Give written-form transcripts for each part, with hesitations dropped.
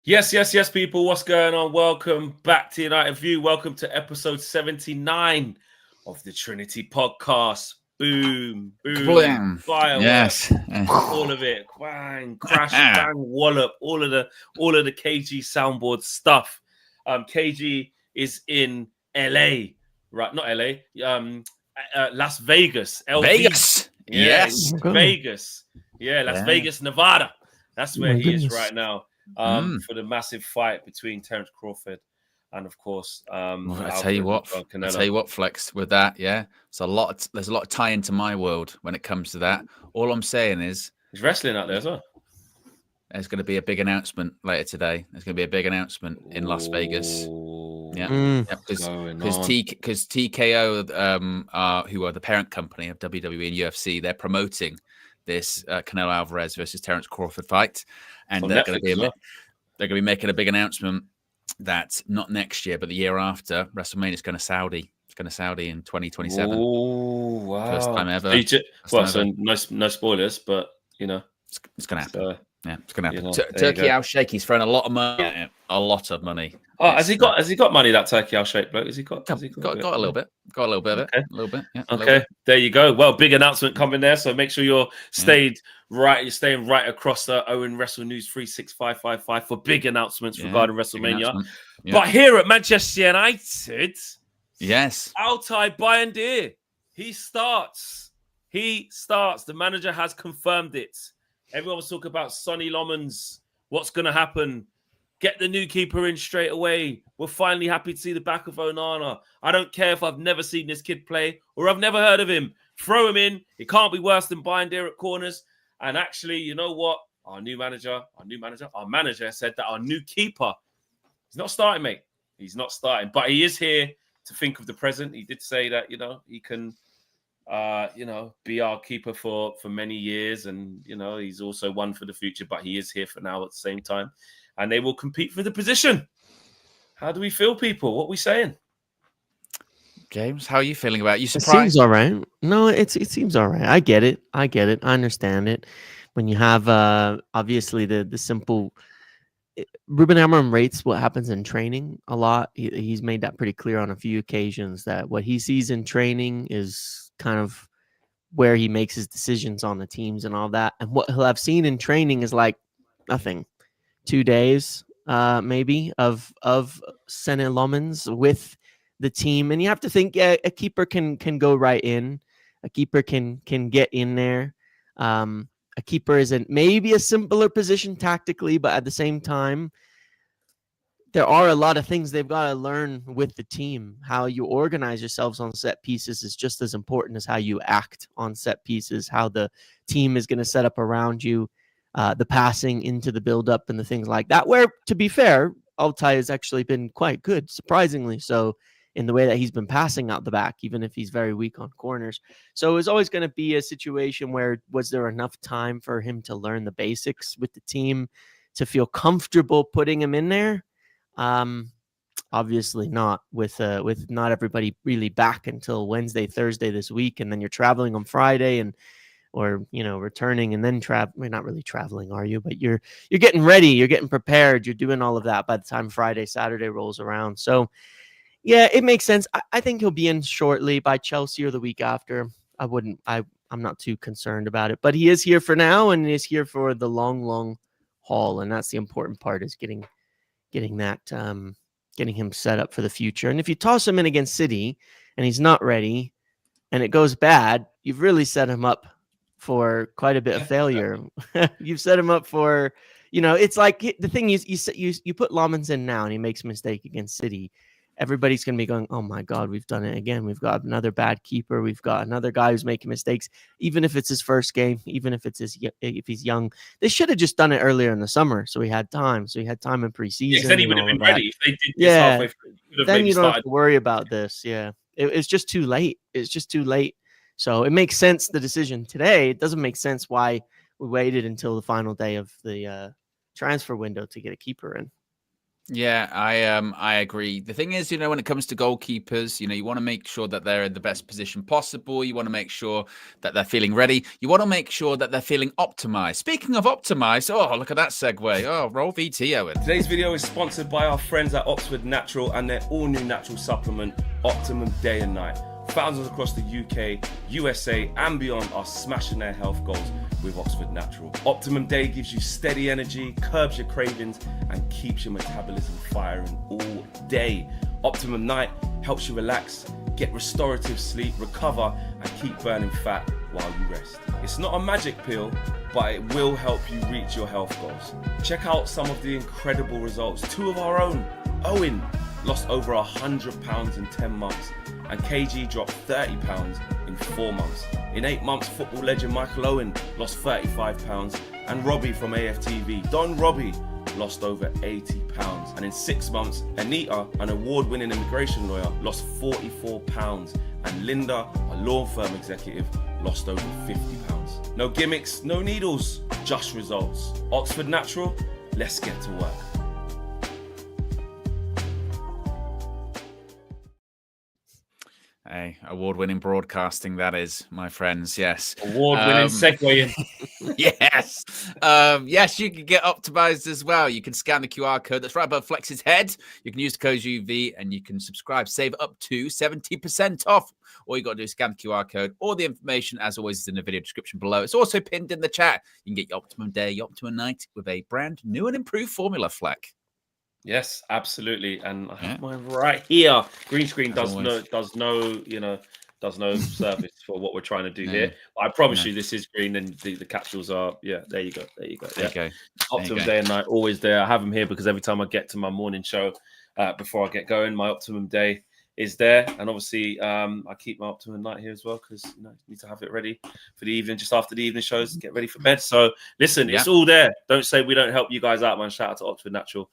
Yes, people. What's going on? Welcome back to United View. Welcome to episode 79 of the Trinity podcast. Boom, Blam. fireworks, Yes, all of it. Bang, crash, bang, wallop, all of the KG soundboard stuff. KG is in LA, right? Not LA. Las Vegas. LV. Vegas. Yeah, Yes. Vegas. Yeah, Las Vegas, Nevada. That's where he is right now. For the massive fight between Terence Crawford and, of course, I tell you what, Flex, with that, there's a lot of tie into my world when it comes to that. All I'm saying is he's wrestling out there as well. There's going to be a big announcement later today. There's going to be a big announcement in Las Vegas. Because TKO, who are the parent company of WWE and UFC, they're promoting this Canelo Alvarez versus Terence Crawford fight, and they're going to be making a big announcement that not next year, but the year after, WrestleMania is going to Saudi. It's going to Saudi in 2027. Oh wow! First time ever. No spoilers, but it's going to happen. It's going to happen. Turkey Al Sheiky's thrown a lot of money at it. A lot of money. Oh, has he got money, that Turkey Al Sheikh bloke? Has he got a little bit? Got a little bit of it. Okay. A little bit. Yeah. Okay. There you go. Well, big announcement coming there. So make sure you're staying right across the OWEN Wrestle News 36555 for big announcements regarding WrestleMania. Yeah. But here at Manchester United, Altay Bayindir, he starts. The manager has confirmed it. Everyone was talking about Sonny Lomans. What's going to happen? Get the new keeper in straight away. We're finally happy to see the back of Onana. I don't care if I've never seen this kid play or I've never heard of him. Throw him in. It can't be worse than Bayindir at corners. And actually, you know what? Our manager said that our new keeper, he's not starting, mate. He's not starting. But he is here to think of the present. He did say that, he can... be our keeper for many years, and he's also one for the future, but he is here for now at the same time, and they will compete for the position. How do we feel, people? What are we saying? James, how are you feeling about it? You surprised? It seems all right. No, it seems all right. I get it. I understand it. When you have obviously the simple Ruben Amorim rates what happens in training a lot. He's made that pretty clear on a few occasions that what he sees in training is kind of where he makes his decisions on the teams and all that. And what he'll have seen in training is like nothing. 2 days, maybe, of Sonny Lomans with the team. And you have to think, a keeper can go right in. A keeper can get in there. A keeper isn't maybe a simpler position tactically, but at the same time, there are a lot of things they've got to learn with the team. How you organize yourselves on set pieces is just as important as how you act on set pieces, how the team is going to set up around you, the passing into the build-up and the things like that, where, to be fair, Altay has actually been quite good, surprisingly so, in the way that he's been passing out the back, even if he's very weak on corners. So it's always going to be a situation where, was there enough time for him to learn the basics with the team to feel comfortable putting him in there? Obviously not, with not everybody really back until Wednesday, Thursday this week, and then you're traveling on Friday or returning and then We're not really traveling, are you? But you're getting ready, you're getting prepared, you're doing all of that by the time Friday, Saturday rolls around. So yeah, it makes sense. I think he'll be in shortly by Chelsea or the week after. I'm not too concerned about it, but he is here for now and is here for the long haul. And that's the important part, is getting him set up for the future. And if you toss him in against City and he's not ready and it goes bad, you've really set him up for quite a bit of failure. You've set him up for, it's like the thing is, you put Lomans in now and he makes a mistake against City. Everybody's going to be going, oh my God, we've done it again. We've got another bad keeper. We've got another guy who's making mistakes, even if it's his first game, even if he's young. They should have just done it earlier in the summer, so he had time. So he had time in preseason. Yeah, then he would have been ready. If they did this halfway through, then you don't have to worry about this. Yeah, it's just too late. It's just too late. So it makes sense, the decision today. It doesn't make sense why we waited until the final day of the transfer window to get a keeper in. Yeah, I agree. The thing is, when it comes to goalkeepers, you want to make sure that they're in the best position possible. You want to make sure that they're feeling ready. You want to make sure that they're feeling optimized. Speaking of optimized, look at that segue. Oh, roll VT, Owen. Today's video is sponsored by our friends at Oxford Natural and their all-new natural supplement, Optimum Day and Night. Thousands across the UK, USA and beyond are smashing their health goals with Oxford Natural. Optimum Day gives you steady energy, curbs your cravings and keeps your metabolism firing all day. Optimum Night helps you relax, get restorative sleep, recover and keep burning fat while you rest. It's not a magic pill, but it will help you reach your health goals. Check out some of the incredible results. 2 of our own, OWEN, lost over 100 pounds in 10 months and KG dropped 30 pounds in 4 months. In 8 months, football legend Michael Owen lost 35 pounds and Robbie from AFTV, Don Robbie, lost over 80 pounds. And in 6 months, Anita, an award-winning immigration lawyer, lost 44 pounds. And Linda, a law firm executive, lost over 50 pounds. No gimmicks, no needles, just results. Oxford Natural, let's get to work. Hey, award-winning broadcasting, that is, my friends. Yes. Award-winning segueing. Yes. Yes, you can get optimized as well. You can scan the QR code that's right above Flex's head. You can use the code UV and you can subscribe. Save up to 70% off. All you got to do is scan the QR code. All the information, as always, is in the video description below. It's also pinned in the chat. You can get your Optimum Day, your Optimum Night with a brand new and improved formula, Fleck. Yes, absolutely, and I have mine right here. Green screen does no service for what we're trying to do here. But I promise you, this is green, and the capsules are. Yeah, there you go. Yeah. Optimum Day and Night, always there. I have them here because every time I get to my morning show, before I get going, my Optimum Day is there, and obviously I keep my Optimum Night here as well because you need to have it ready for the evening, just after the evening shows, get ready for bed. So listen, it's all there. Don't say we don't help you guys out, man. Shout out to Oxford Natural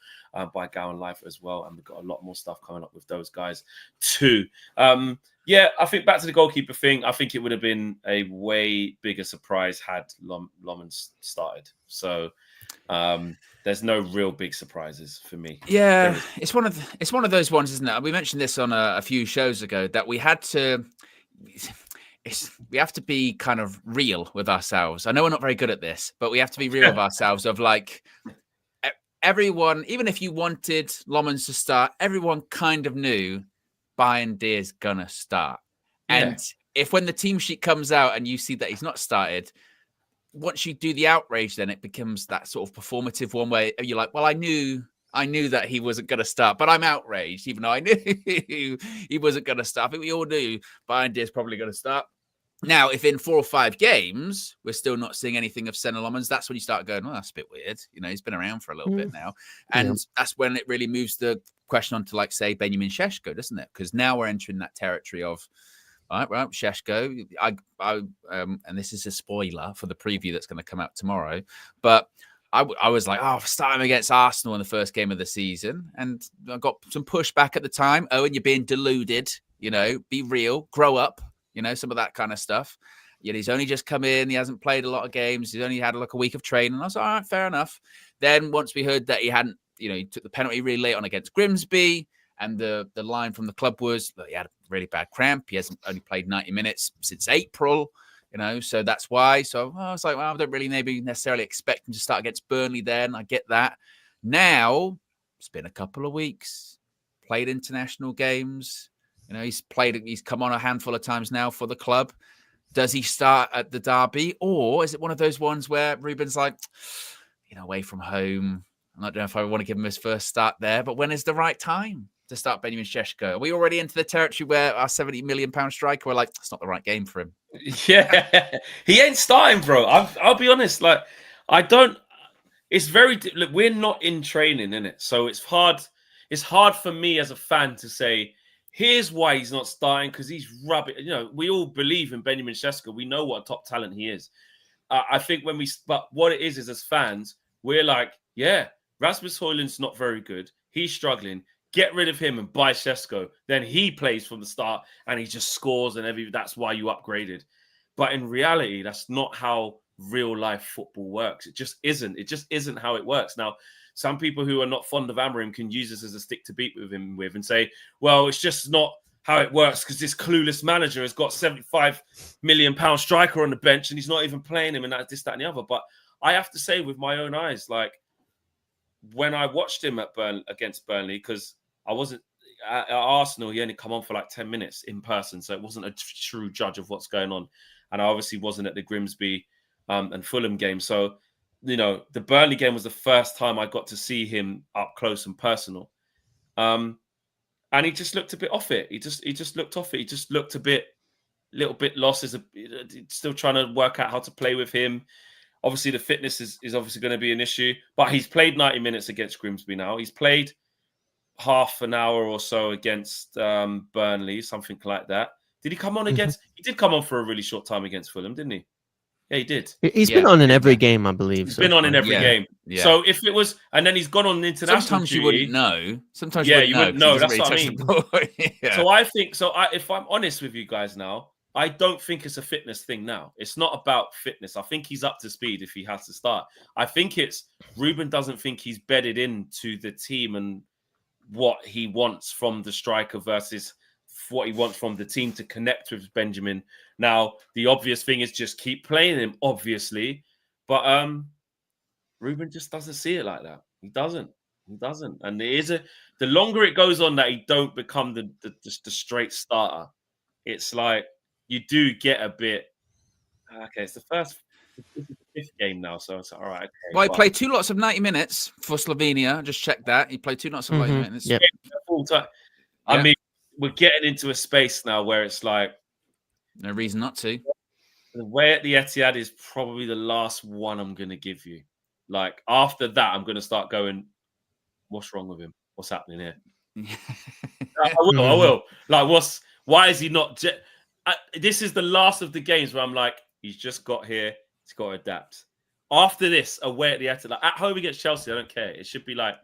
by Gowan Life as well, and we've got a lot more stuff coming up with those guys too. Yeah, I think back to the goalkeeper thing. I think it would have been a way bigger surprise had Loman started. So there's no real big surprises for me. Yeah, it's one of those ones, isn't it? We mentioned this on a few shows ago that we had to. We have to be kind of real with ourselves. I know we're not very good at this, but we have to be real with ourselves. Of like everyone, even if you wanted Lomans to start, everyone kind of knew Bayindir's gonna start. And if when the team sheet comes out and you see that he's not started, once you do the outrage, then it becomes that sort of performative one where you're like, well, I knew that he wasn't going to start, but I'm outraged, even though I knew he wasn't going to start. I think we all knew Bayindir's probably going to start. Now, if in 4 or 5 games, we're still not seeing anything of Senna Lomans, that's when you start going, well, that's a bit weird. He's been around for a little bit now. And that's when it really moves the question on to, like, say, Benjamin Sesko, doesn't it? Because now we're entering that territory of, all right, Sesko. And this is a spoiler for the preview that's going to come out tomorrow. But I was like, starting against Arsenal in the first game of the season. And I got some pushback at the time. Owen, you're being deluded. Be real, grow up. Some of that kind of stuff. Yet he's only just come in. He hasn't played a lot of games. He's only had like a week of training. I was like, all right, fair enough. Then once we heard that he hadn't, he took the penalty really late on against Grimsby. And the line from the club was that he had a really bad cramp. He hasn't only played 90 minutes since April, so that's why. So I was like, well, I don't really maybe necessarily expect him to start against Burnley then. I get that. Now, it's been a couple of weeks, played international games. He's come on a handful of times now for the club. Does he start at the derby? Or is it one of those ones where Ruben's like, away from home? I don't know if I want to give him his first start there, but when is the right time to start Benjamin Sesko? Are we already into the territory where our £70 million striker, we're like, it's not the right game for him? Yeah, he ain't starting, bro. I'll be honest. Like, it's very, look, we're not in training, innit? So it's hard. It's hard for me as a fan to say, here's why he's not starting, because he's rubbish. We all believe in Benjamin Sesko. We know what a top talent he is. I think but what it is as fans, we're like, yeah, Rasmus Højlund's not very good. He's struggling. Get rid of him and buy Sesko. Then he plays from the start and he just scores and that's why you upgraded. But in reality, that's not how real life football works. It just isn't. It just isn't how it works. Now, some people who are not fond of Amorim can use this as a stick to beat with him with and say, well, it's just not how it works because this clueless manager has got £75 million striker on the bench and he's not even playing him and that, this, that, and the other. But I have to say with my own eyes, like when I watched him against Burnley, because I wasn't at Arsenal, he only come on for like 10 minutes in person. So it wasn't a true judge of what's going on. And I obviously wasn't at the Grimsby and Fulham game. So, you know, the Burnley game was the first time I got to see him up close and personal. And he just looked a bit off it. He just looked off it. He just looked little bit lost. Still trying to work out how to play with him. Obviously, the fitness is obviously going to be an issue. But he's played 90 minutes against Grimsby now. He's played half an hour or so against Burnley, something like that. Did he come on against? He did come on for a really short time against Fulham, didn't he? Yeah, he did. He's been on in every game, I believe. He's been on in every game. Yeah. So if it was, and then he's gone on international. Sometimes duty, you wouldn't know. Sometimes you wouldn't know. That's really what I mean. Yeah. So I think if I'm honest with you guys now, I don't think it's a fitness thing now. It's not about fitness. I think he's up to speed if he has to start. I think it's Ruben doesn't think he's bedded into the team and what he wants from the striker versus what he wants from the team to connect with Benjamin. Now, the obvious thing is just keep playing him, obviously. But Ruben just doesn't see it like that. He doesn't. And the longer it goes on that he don't become the straight starter, it's like you do get a bit, okay, it's the fifth game now, so it's all right. Okay, well, he played 2 lots of 90 minutes for Slovenia. Just check that. He played 2 lots of 90 minutes. Yep. I mean, we're getting into a space now where it's like no reason not to. The way at the Etihad is probably the last one I'm going to give you. Like after that, I'm going to start going, what's wrong with him? What's happening here? I will. Like, why is he not? This is the last of the games where I'm like, he's just got here. He's got to adapt. After this, away at the Etihad, like at home against Chelsea, I don't care. It should be like,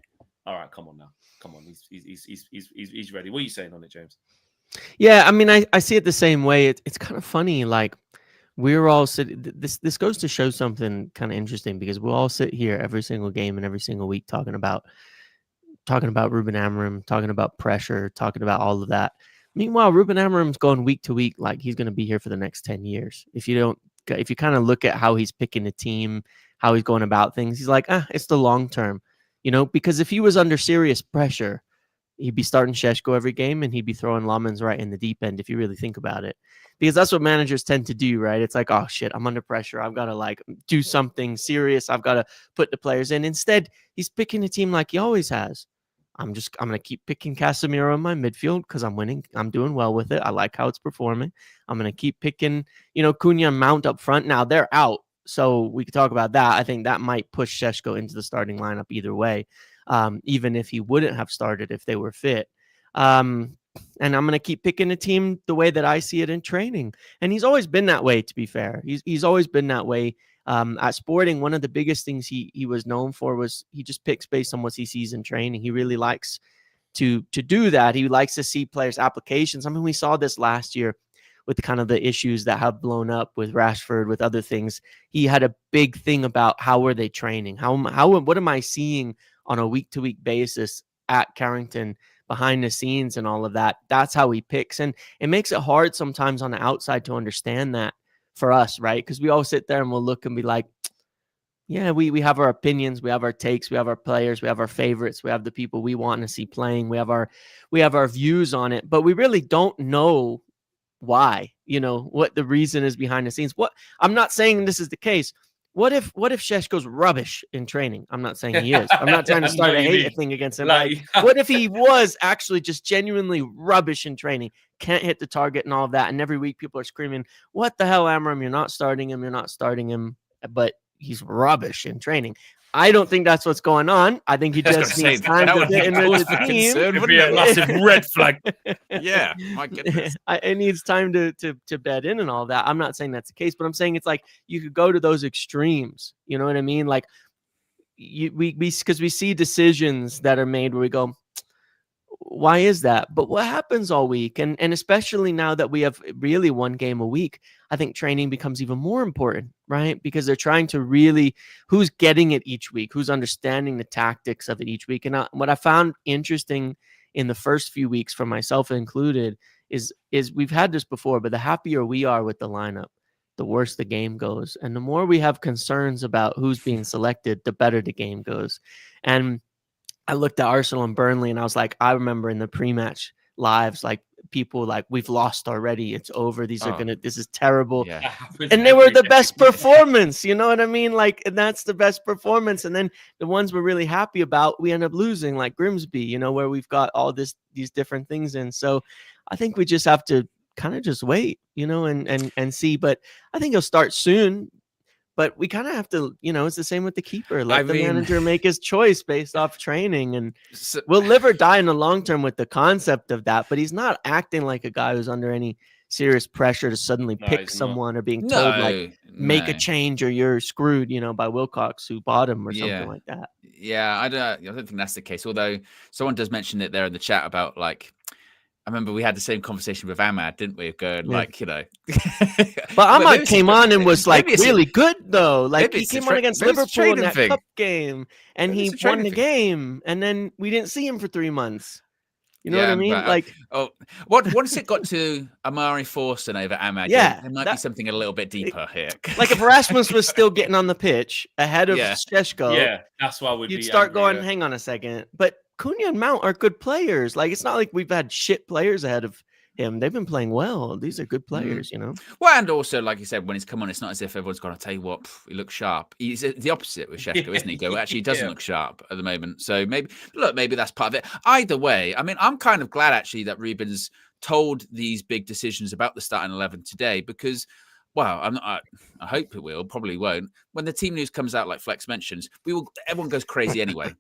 all right, come on now. Come on, he's ready. What are you saying on it, James? Yeah, I mean, I see it the same way. It's kind of funny. Like we're all sitting. This goes to show something kind of interesting because we'll all sit here every single game and every single week talking about Ruben Amorim, talking about pressure, talking about all of that. Meanwhile, Ruben Amorim's going week to week like he's going to be here for the next 10 years. If you kind of look at how he's picking a team, how he's going about things, he's like, it's the long term. You know, because if he was under serious pressure, he'd be starting Sesko every game and he'd be throwing Lamens right in the deep end if you really think about it. Because that's what managers tend to do, right? It's like, oh, shit, I'm under pressure. I've got to like do something serious. I've got to put the players in. Instead, he's picking a team like he always has. I'm going to keep picking Casemiro in my midfield because I'm winning. I'm doing well with it. I like how it's performing. I'm going to keep picking, Cunha and Mount up front. Now they're out. So we could talk about that. I think that might push Sesko into the starting lineup either way, even if he wouldn't have started if they were fit. And I'm going to keep picking a team the way that I see it in training. And he's always been that way, to be fair. He's always been that way. At Sporting, one of the biggest things he was known for was he just picks based on what he sees in training. He really likes to do that. He likes to see players' applications. I mean, we saw this last year with kind of the issues that have blown up with Rashford, with other things. He had a big thing about how are they training? What am I seeing on a week-to-week basis at Carrington behind the scenes and all of that? That's how he picks. And it makes it hard sometimes on the outside to understand that for us, right? Because we all sit there and we'll look and be like, yeah, we have our opinions, we have our takes, we have our players, we have our favorites, we have the people we want to see playing, we have our views on it, but we really don't know why, what the reason is behind the scenes. What I'm not saying this is the case. What if Sesko's rubbish in training? I'm not saying he is. I'm not trying to start a hate thing against him. What if he was actually just genuinely rubbish in training, can't hit the target and all of that, and every week people are screaming, what the hell, Amorim, you're not starting him, but he's rubbish in training. I don't think that's what's going on. I think he just needs time to get into the team. It would be a massive red flag. Yeah, my goodness. It needs time to bed in and all that. I'm not saying that's the case, but I'm saying it's like you could go to those extremes. You know what I mean? Like we see decisions that are made where we go, why is that? But what happens all week, and especially now that we have really one game a week, I think training becomes even more important, right? Because they're trying to really, who's getting it each week, who's understanding the tactics of it each week. And what I found interesting in the first few weeks, for myself included, is we've had this before, but the happier we are with the lineup, the worse the game goes. And the more we have concerns about who's being selected, the better the game goes. And I looked at Arsenal and Burnley, and I was like, I remember in the pre-match lives, like people like, we've lost already. It's over. This is terrible. Yeah. And they were the best performance. You know what I mean? Like, and that's the best performance. And then the ones we're really happy about, we end up losing, like Grimsby, you know, where we've got all these different things in. So I think we just have to kind of just wait, you know, and see. But I think he'll start soon. But we kind of have to, you know, it's the same with the keeper. Let the manager make his choice based off training. And we'll live or die in the long term with the concept of that. But he's not acting like a guy who's under any serious pressure to suddenly pick someone or being told, like, make a change or you're screwed, you know, by Wilcox, who bought him or something like that. Yeah, I don't think that's the case. Although someone does mention it there in the chat about, like, I remember we had the same conversation with Ahmad, didn't we? Going like, you know, but Ahmad came on and was like really good though. Like he came on against Liverpool in that cup game, and he won the game, and then we didn't see him for 3 months. You know what I mean? But, like, once it got to Amari Forson over Ahmad, there might be something a little bit deeper here. Like if Erasmus was still getting on the pitch ahead of Sesko, that's why you'd start going, hang on a second, but Cunha and Mount are good players. Like, it's not like we've had shit players ahead of him. They've been playing well. These are good players, you know? Well, and also, like you said, when he's come on, it's not as if everyone's going to tell you what, he looks sharp. He's the opposite with Sesko, isn't he? Go, actually, he doesn't look sharp at the moment. So maybe that's part of it. Either way, I mean, I'm kind of glad, actually, that Ruben's told these big decisions about the starting 11 today because, well, I hope it will, probably won't. When the team news comes out, like Flex mentions, everyone goes crazy anyway.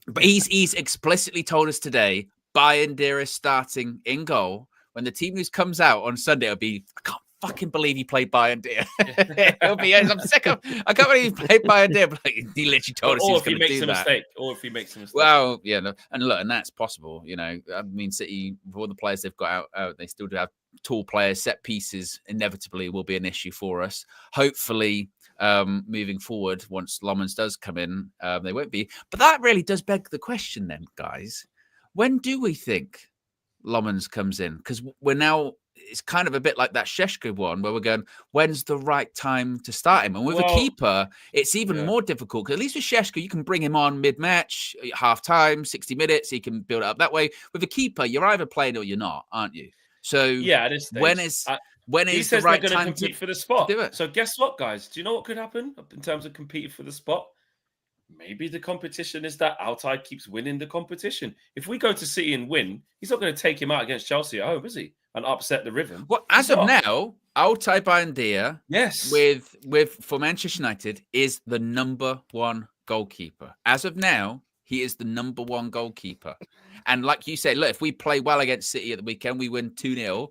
But he's explicitly told us today, Bayindir is starting in goal. When the team news comes out on Sunday, it'll be, I can't fucking believe he played Bayindir. It'll be, I'm sick of, I can't believe he played Bayindir. But like, he literally told us he was going to do that. Or if he makes a mistake. Well, yeah, no, and that's possible. You know, I mean, City, with all the players they've got out, they still do have tall players. Set pieces inevitably will be an issue for us. Hopefully, moving forward, once Lomans does come in, they won't be. But that really does beg the question then, guys. When do we think Lomans comes in? Because we're now, it's kind of a bit like that Sesko one where we're going, when's the right time to start him? And with a keeper, it's even more difficult because at least with Sesko, you can bring him on mid-match, half-time, 60 minutes, he can build it up that way. With a keeper, you're either playing or you're not, aren't you? So at this stage, when is the right time to compete for the spot? To do it? So guess what, guys? Do you know what could happen in terms of competing for the spot? Maybe the competition is that Altay keeps winning the competition. If we go to City and win, he's not going to take him out against Chelsea at home, is he? And upset the rhythm. Well, as of now, Altay Bayindir, with for Manchester United, is the number one goalkeeper. As of now, he is the number one goalkeeper. And like you say, look, if we play well against City at the weekend, we win 2-0.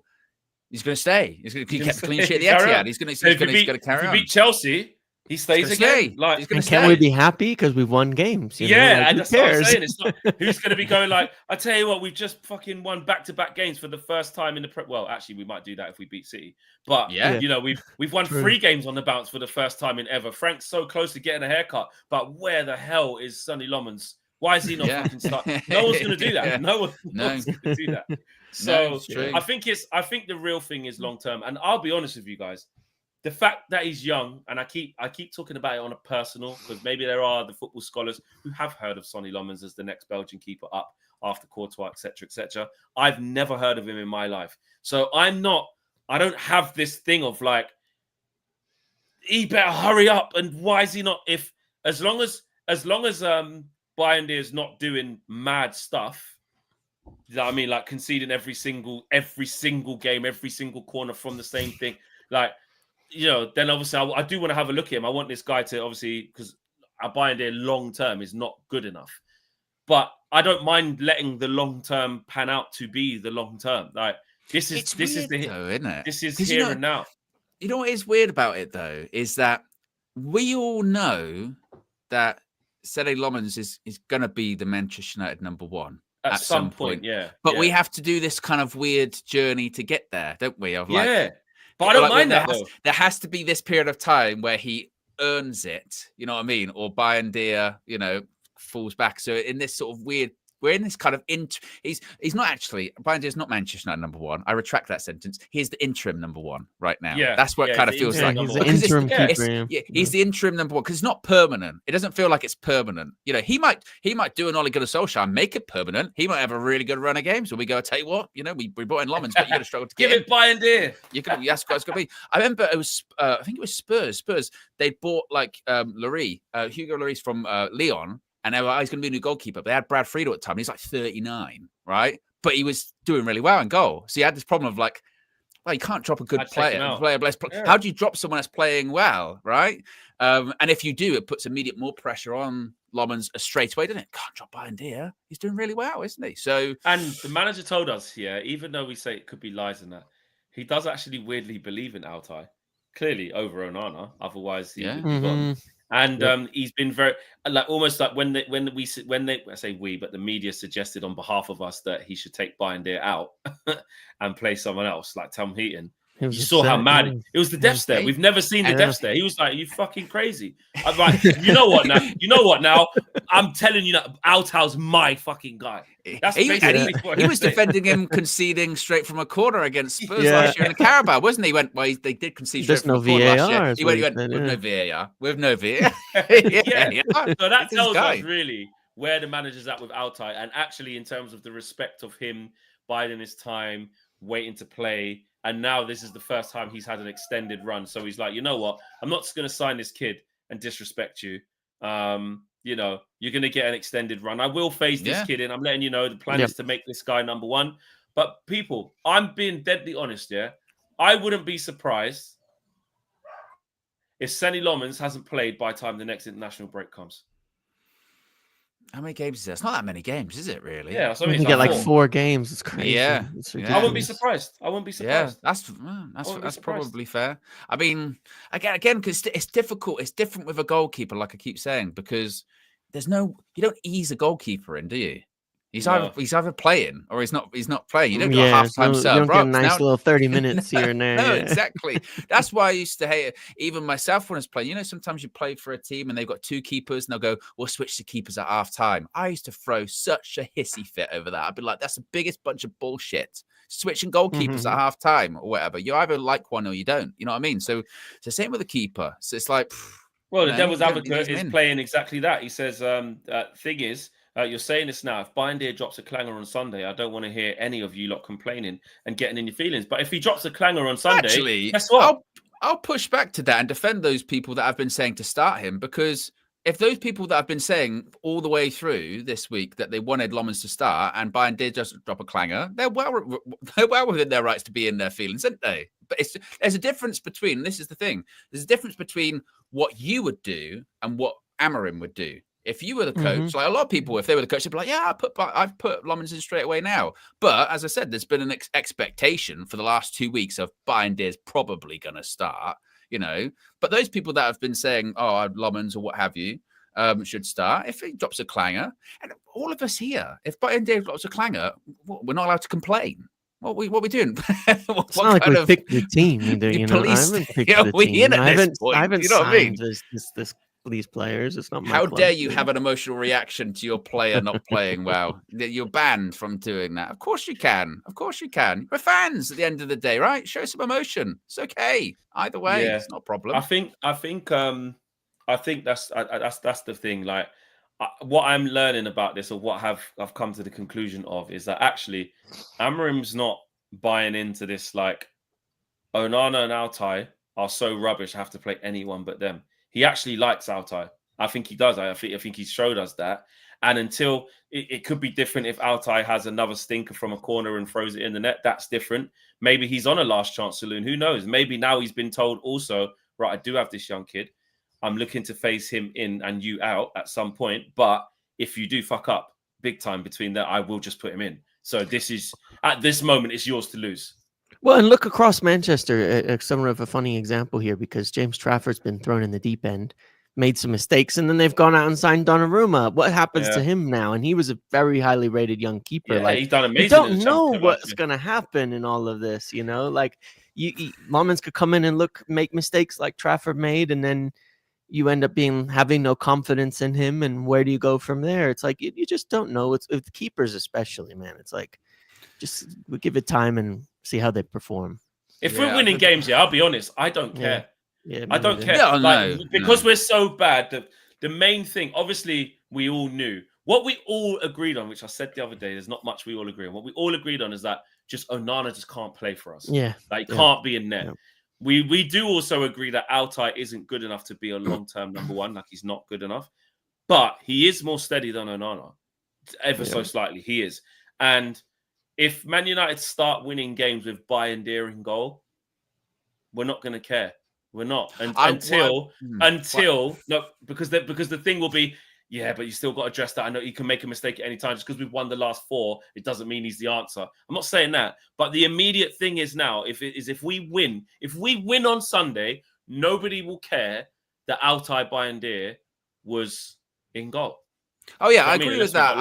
He's going to stay. He's going to keep clean sheet at the Etihad. He's going to carry on. If you beat Chelsea, he stays again. Like, can we be happy because we've won games? You know? Like, and that's what I'm saying. It's not who's going to be going like, I tell you what, we've just fucking won back-to-back games for the first time in the well, actually, we might do that if we beat City. But you know, we've won 3 games on the bounce for the first time in ever. Frank's so close to getting a haircut, but where the hell is Sonny Lomans? Why is he not fucking starting? No one's going to do that. No one's going to do that. So I think the real thing is long term. And I'll be honest with you guys. The fact that he's young, and I keep talking about it on a personal, because maybe there are the football scholars who have heard of Sonny Lomans as the next Belgian keeper up after Courtois, etc., etc. I've never heard of him in my life, so I don't have this thing of like, he better hurry up. And why is he not? If as long as Bayindir is not doing mad stuff, you know what I mean, like conceding every single game, every single corner from the same thing, like. You know, then obviously I do want to have a look at him. I want this guy to obviously, because Bayindir long term is not good enough, but I don't mind letting the long term pan out to be the long term. Like this is isn't it? This is here and now. You know what is weird about it though is that we all know that Sonny Lomans is going to be the Manchester United number one. at some point. Yeah. But we have to do this kind of weird journey to get there, don't we? Of like, but I don't mind that though. There has to be this period of time where he earns it, you know what I mean? Or Bayindir, you know, falls back. So in this sort of weird, we're in this kind of he's not actually, Bayindir's not Manchester United number one. I retract that sentence. He's the interim number one right now. Yeah, that's what it kind of feels like. He's the interim keeper. He's the interim number one because it's not permanent. It doesn't feel like it's permanent. You know, he might do an Ole Gunnar Solskjaer and make it permanent. He might have a really good run of games where we go, tell you what, you know, we brought in Lomans, but you're going to struggle to give it Bayindir. That's got to be. I remember it was, I think it was Spurs. They bought like Hugo Lloris from Lyon. And they were, he's going to be a new goalkeeper. But they had Brad Friedel at the time. He's like 39, right? But he was doing really well in goal. So he had this problem of like, well, you can't drop a good player. How do you drop someone that's playing well, right? And if you do, it puts immediate more pressure on Lomans straight away, doesn't it? Can't drop Bayindir. He's doing really well, isn't he? So, and the manager told us here, even though we say it could be lies in that, he does actually weirdly believe in Altay, clearly over Onana. Otherwise, he would be gone. And he's been very like almost like when I say we, but the media suggested on behalf of us that he should take Bayindir out and play someone else like Tom Heaton. You saw how mad it was. The death stare. We've never seen the death stare. He was like, "You fucking crazy." I'm like, you know what now? I'm telling you that Altay's my fucking guy. That's he was defending him conceding straight from a corner against Spurs last year in the Carabao, wasn't he? They did concede straight from a corner last year. He went with no VAR. With no VAR. So that tells us really where the manager's at with Altay, and actually in terms of the respect of him biding his time, waiting to play. And now this is the first time he's had an extended run. So he's like, you know what? I'm not just going to sign this kid and disrespect you. You know, you're going to get an extended run. I will phase this kid in. I'm letting you know the plan is to make this guy number one. But people, I'm being deadly honest, I wouldn't be surprised if Senny Lomans hasn't played by the time the next international break comes. How many games is there? It's not that many games, is it, really? Yeah, so you get like 4 games. It's crazy. Yeah. I wouldn't be surprised. Yeah, that's probably fair. I mean, again, because it's difficult. It's different with a goalkeeper, like I keep saying, because you don't ease a goalkeeper in, do you? He's either playing or he's not playing. You don't get a half-time sub. You don't get a nice little 30 minutes here and there. No, exactly. That's why I used to hate it. Even myself when I was playing. You know, sometimes you play for a team and they've got 2 keepers and they'll go, we'll switch to keepers at half-time. I used to throw such a hissy fit over that. I'd be like, that's the biggest bunch of bullshit. Switching goalkeepers at half-time or whatever. You either like one or you don't. You know what I mean? So same with the keeper. So it's like... Well, the devil's advocate is playing exactly that. He says, thing is, you're saying this now. If Bayindir drops a clanger on Sunday, I don't want to hear any of you lot complaining and getting in your feelings. But if he drops a clanger on Sunday, actually, guess what? I'll push back to that and defend those people that have been saying to start him, because if those people that have been saying all the way through this week that they wanted Lomans to start and Bayindir just drop a clanger, they're well within their rights to be in their feelings, aren't they? But there's a difference between, this is the thing, there's a difference between what you would do and what Amorim would do. If you were the coach, like a lot of people, if they were the coach, they'd be like, yeah, I've put Lomans in straight away now. But as I said, there's been an expectation for the last 2 weeks of Bayindir's probably going to start, you know. But those people that have been saying, oh, Lomans or what have you, should start. If he drops a clanger, and all of us here, if Bayindir drops a clanger, we're not allowed to complain. What are we doing? It's not like we picked the team. You know, I haven't picked the team. I haven't signed these players. It's not my How dare you have an emotional reaction to your player not playing well? You're banned from doing that. Of course you can. Of course you can. We're fans at the end of the day, right? Show some emotion. It's okay. Either way, it's not a problem. I think that's the thing. Like what I'm learning about this, or what I've come to the conclusion of, is that actually Amorim's not buying into this. Like Onana and Altay are so rubbish, I have to play anyone but them. He actually likes Altay. I think he does. I think he's showed us that. And until it could be different if Altay has another stinker from a corner and throws it in the net. That's different. Maybe he's on a last chance saloon. Who knows? Maybe now he's been told also, right, I do have this young kid. I'm looking to phase him in and you out at some point. But if you do fuck up big time between that, I will just put him in. So this is, at this moment, it's yours to lose. Well, and look across Manchester, somewhat of a funny example here, because James Trafford's been thrown in the deep end made some mistakes, and then they've gone out and signed Donnarumma. What happens to him now? And he was a very highly rated young keeper. Yeah, he's done amazing. You don't know what's going to happen in all of this, you know? Like, Moments could come in and make mistakes like Trafford made, and then you end up having no confidence in him. And where do you go from there? It's like you just don't know. It's with keepers especially, man. It's like we give it time and see how they perform. If we're winning games, I'll be honest, I don't care. Yeah, I don't care. Yeah, because we're so bad. The main thing, obviously, we all knew what we all agreed on, which I said the other day. There's not much we all agree on. What we all agreed on is that Onana just can't play for us. Yeah, like he can't be in net. Yeah. We do also agree that Altay isn't good enough to be a long-term number one. Like he's not good enough, but he is more steady than Onana, so slightly. He is, and if Man United start winning games with Bayindir in goal, we're not going to care. We're not until because the thing will be, but you still got to address that. I know you can make a mistake at any time. Just because we've won the last 4, it doesn't mean he's the answer. I'm not saying that, but the immediate thing is now, if we win on Sunday, nobody will care that Altay Bayindir was in goal. Oh yeah, I agree with that.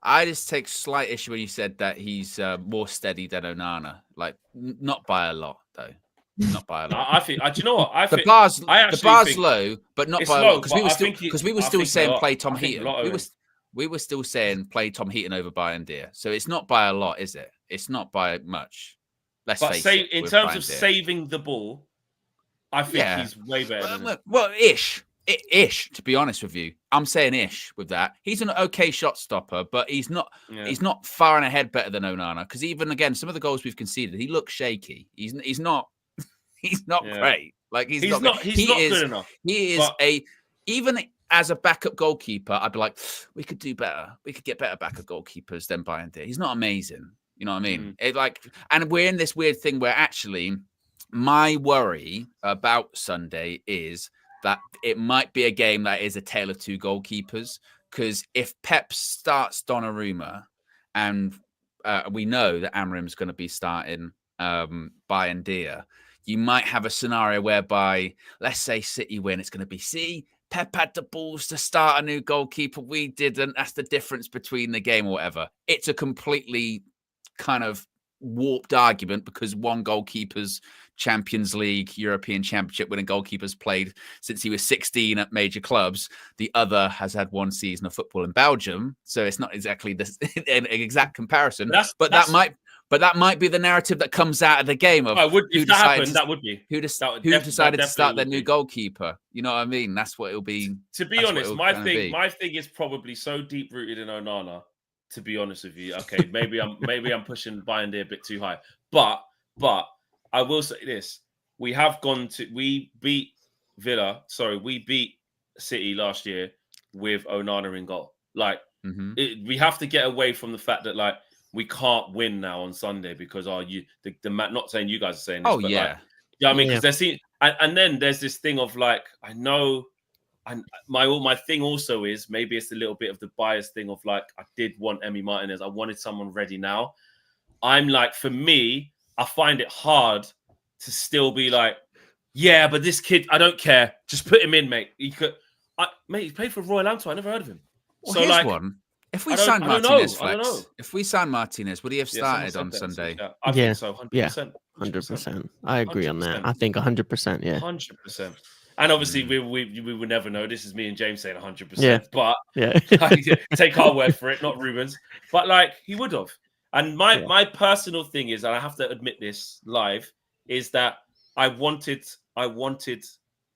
I just take slight issue when you said that he's more steady than Onana. Like not by a lot though. Not by a lot. I think. Do you know what? The bar's low, but not by a lot. Because we were still saying play Tom Heaton. We were still saying play Tom Heaton over Bayindir. So it's not by a lot, is it? It's not by much. Let's face it. In terms of saving the ball, I think he's way better than ish. To be honest with you, I'm saying ish with that. He's an okay shot stopper, but he's not. He's not far and ahead better than Onana. Because even again, some of the goals we've conceded, he looks shaky. He's not. He's not great. Like he's not good enough. He is even as a backup goalkeeper, I'd be like, we could do better. We could get better backup goalkeepers than Bayindir. He's not amazing. You know what I mean? And we're in this weird thing where actually, my worry about Sunday is that it might be a game that is a tale of two goalkeepers. Because if Pep starts Donnarumma, and we know that Amrim's going to be starting Bayindir, you might have a scenario whereby, let's say City win, it's going to be, Pep had the balls to start a new goalkeeper. We didn't. That's the difference between the game or whatever. It's a completely kind of warped argument because one goalkeeper's Champions League, European Championship winning goalkeeper's played since he was 16 at major clubs. The other has had one season of football in Belgium. So it's not exactly an exact comparison. That might be the narrative that comes out of the game of who decided to start their new goalkeeper. You know what I mean? That's what it'll be. To be honest, my thing is probably so deep rooted in Onana. To be honest with you, okay, maybe I'm pushing Bayindir a bit too high, but I will say this: we beat City last year with Onana in goal. Like we have to get away from the fact that like. We can't win now on Sunday because not saying you guys are saying this, but like, you know what I mean? Because and then there's this thing of like, I know, and my thing also is maybe it's a little bit of the bias thing of like, I did want Emi Martinez. I wanted someone ready now. I'm like, for me, I find it hard to still be like, yeah, but this kid, I don't care. Just put him in, mate. He played for Royal Antwerp. I never heard of him. Well, so like, one. If we sign Martinez, would he have started on Sunday? I think so, 100%. Yeah, 100%. I agree 100%. On that. I think 100%, yeah. 100%. And obviously, we would never know. This is me and James saying 100%. But take our word for it, not Ruben's. But like, he would have. And my personal thing is, and I have to admit this live, is that I wanted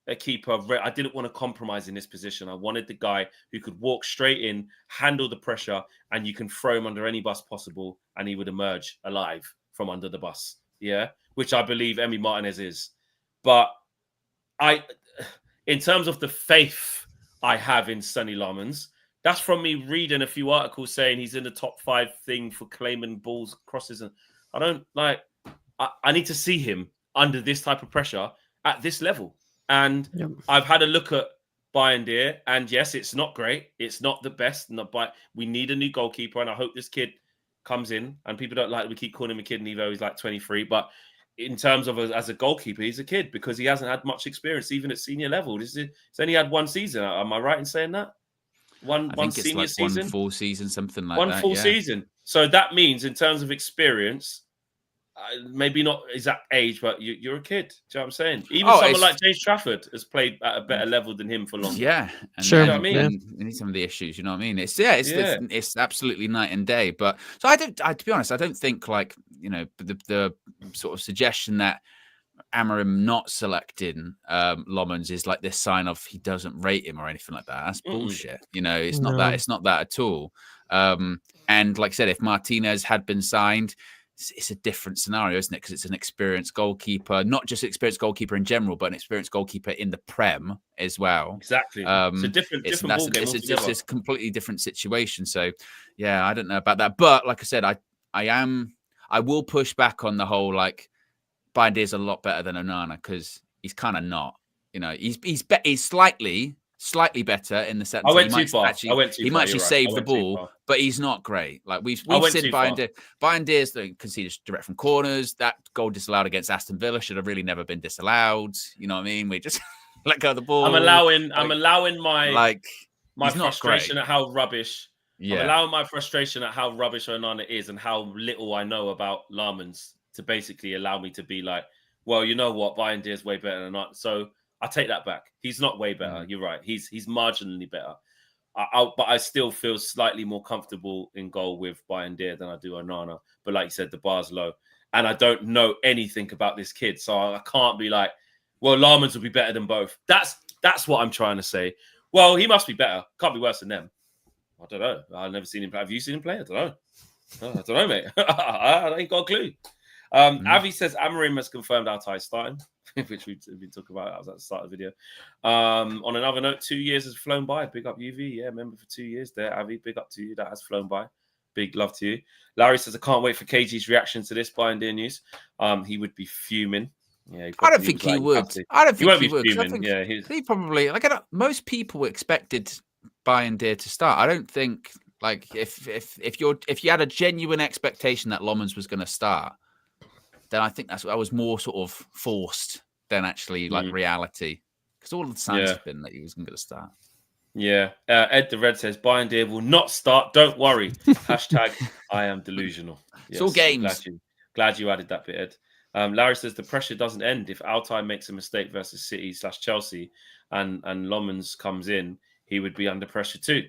a keeper. I didn't want to compromise in this position. I wanted the guy who could walk straight in, handle the pressure, and you can throw him under any bus possible, and he would emerge alive from under the bus. Yeah, which I believe Emi Martinez is. But in terms of the faith I have in Sonny Lamans, that's from me reading a few articles saying he's in the top 5 thing for claiming balls, crosses, and I don't like. I need to see him under this type of pressure at this level. And I've had a look at Bayindir, and yes, it's not great. It's not the best, but we need a new goalkeeper, and I hope this kid comes in. And people don't like we keep calling him a kid, and he's like 23. But in terms of as a goalkeeper, he's a kid because he hasn't had much experience even at senior level. He's only had one season. Am I right in saying that? One senior season, 1 full season, something like one that. full season. So that means in terms of experience, maybe not exact age, but you're a kid. Do you know what I'm saying? Even someone like James Trafford has played at a better level than him for longer. Yeah, and sure. You know what I mean? And some of the issues, you know what I mean? It's absolutely night and day. But so to be honest, I don't think like the sort of suggestion that Amorim not selecting Lommans is like this sign of he doesn't rate him or anything like that. That's bullshit. It's not that. It's not that at all. And like I said, if Martinez had been signed, it's a different scenario, isn't it? Because it's an experienced goalkeeper, not just experienced goalkeeper in general, but an experienced goalkeeper in the Prem as well. Exactly. It's a different ball game. It's a completely different situation. So, yeah, I don't know about that. But like I said, I will push back on the whole like Bayindir's a lot better than Onana because he's kind of not. He's slightly better in the sense I went too far. He might actually save the ball, but he's not great. Like we've seen Bayindir's conceded direct from corners. That goal disallowed against Aston Villa should have really never been disallowed. You know what I mean? We just let go of the ball. I'm allowing my frustration at how rubbish. Yeah. I'm allowing my frustration at how rubbish Onana is and how little I know about Larmans to basically allow me to be like, well, you know what, Bayindir is way better than that. So I take that back. He's not way better. You're right. He's marginally better. But I still feel slightly more comfortable in goal with Bayindir than I do Onana. But like you said, the bar's low. And I don't know anything about this kid. So I can't be like, well, Larmans will be better than both. That's what I'm trying to say. Well, he must be better. Can't be worse than them. I don't know. I've never seen him play. Have you seen him play? I don't know, mate. I ain't got a clue. Avi says Amorim has confirmed Altay starting, which we've been talking about. That was at the start of the video. On another note, 2 years has flown by. Big up UV. Yeah, member for 2 years there. Avi, big up to you. That has flown by. Big love to you. Larry says, I can't wait for KG's reaction to this Bayindir news. He would be fuming. Yeah, I don't think he would. I don't think he would. Fuming. He probably most people expected Bayindir to start. I don't think like if you had a genuine expectation that Lommans was going to start, then I think that was more sort of forced than actually like reality, because all the signs have been that he was going to start. Yeah. Ed the Red says Bayindir will not start. Don't worry. Hashtag I am delusional. Yes, it's all games. Glad you added that bit, Ed. Larry says the pressure doesn't end. If Altay makes a mistake versus City/Chelsea and Lommans comes in, he would be under pressure too.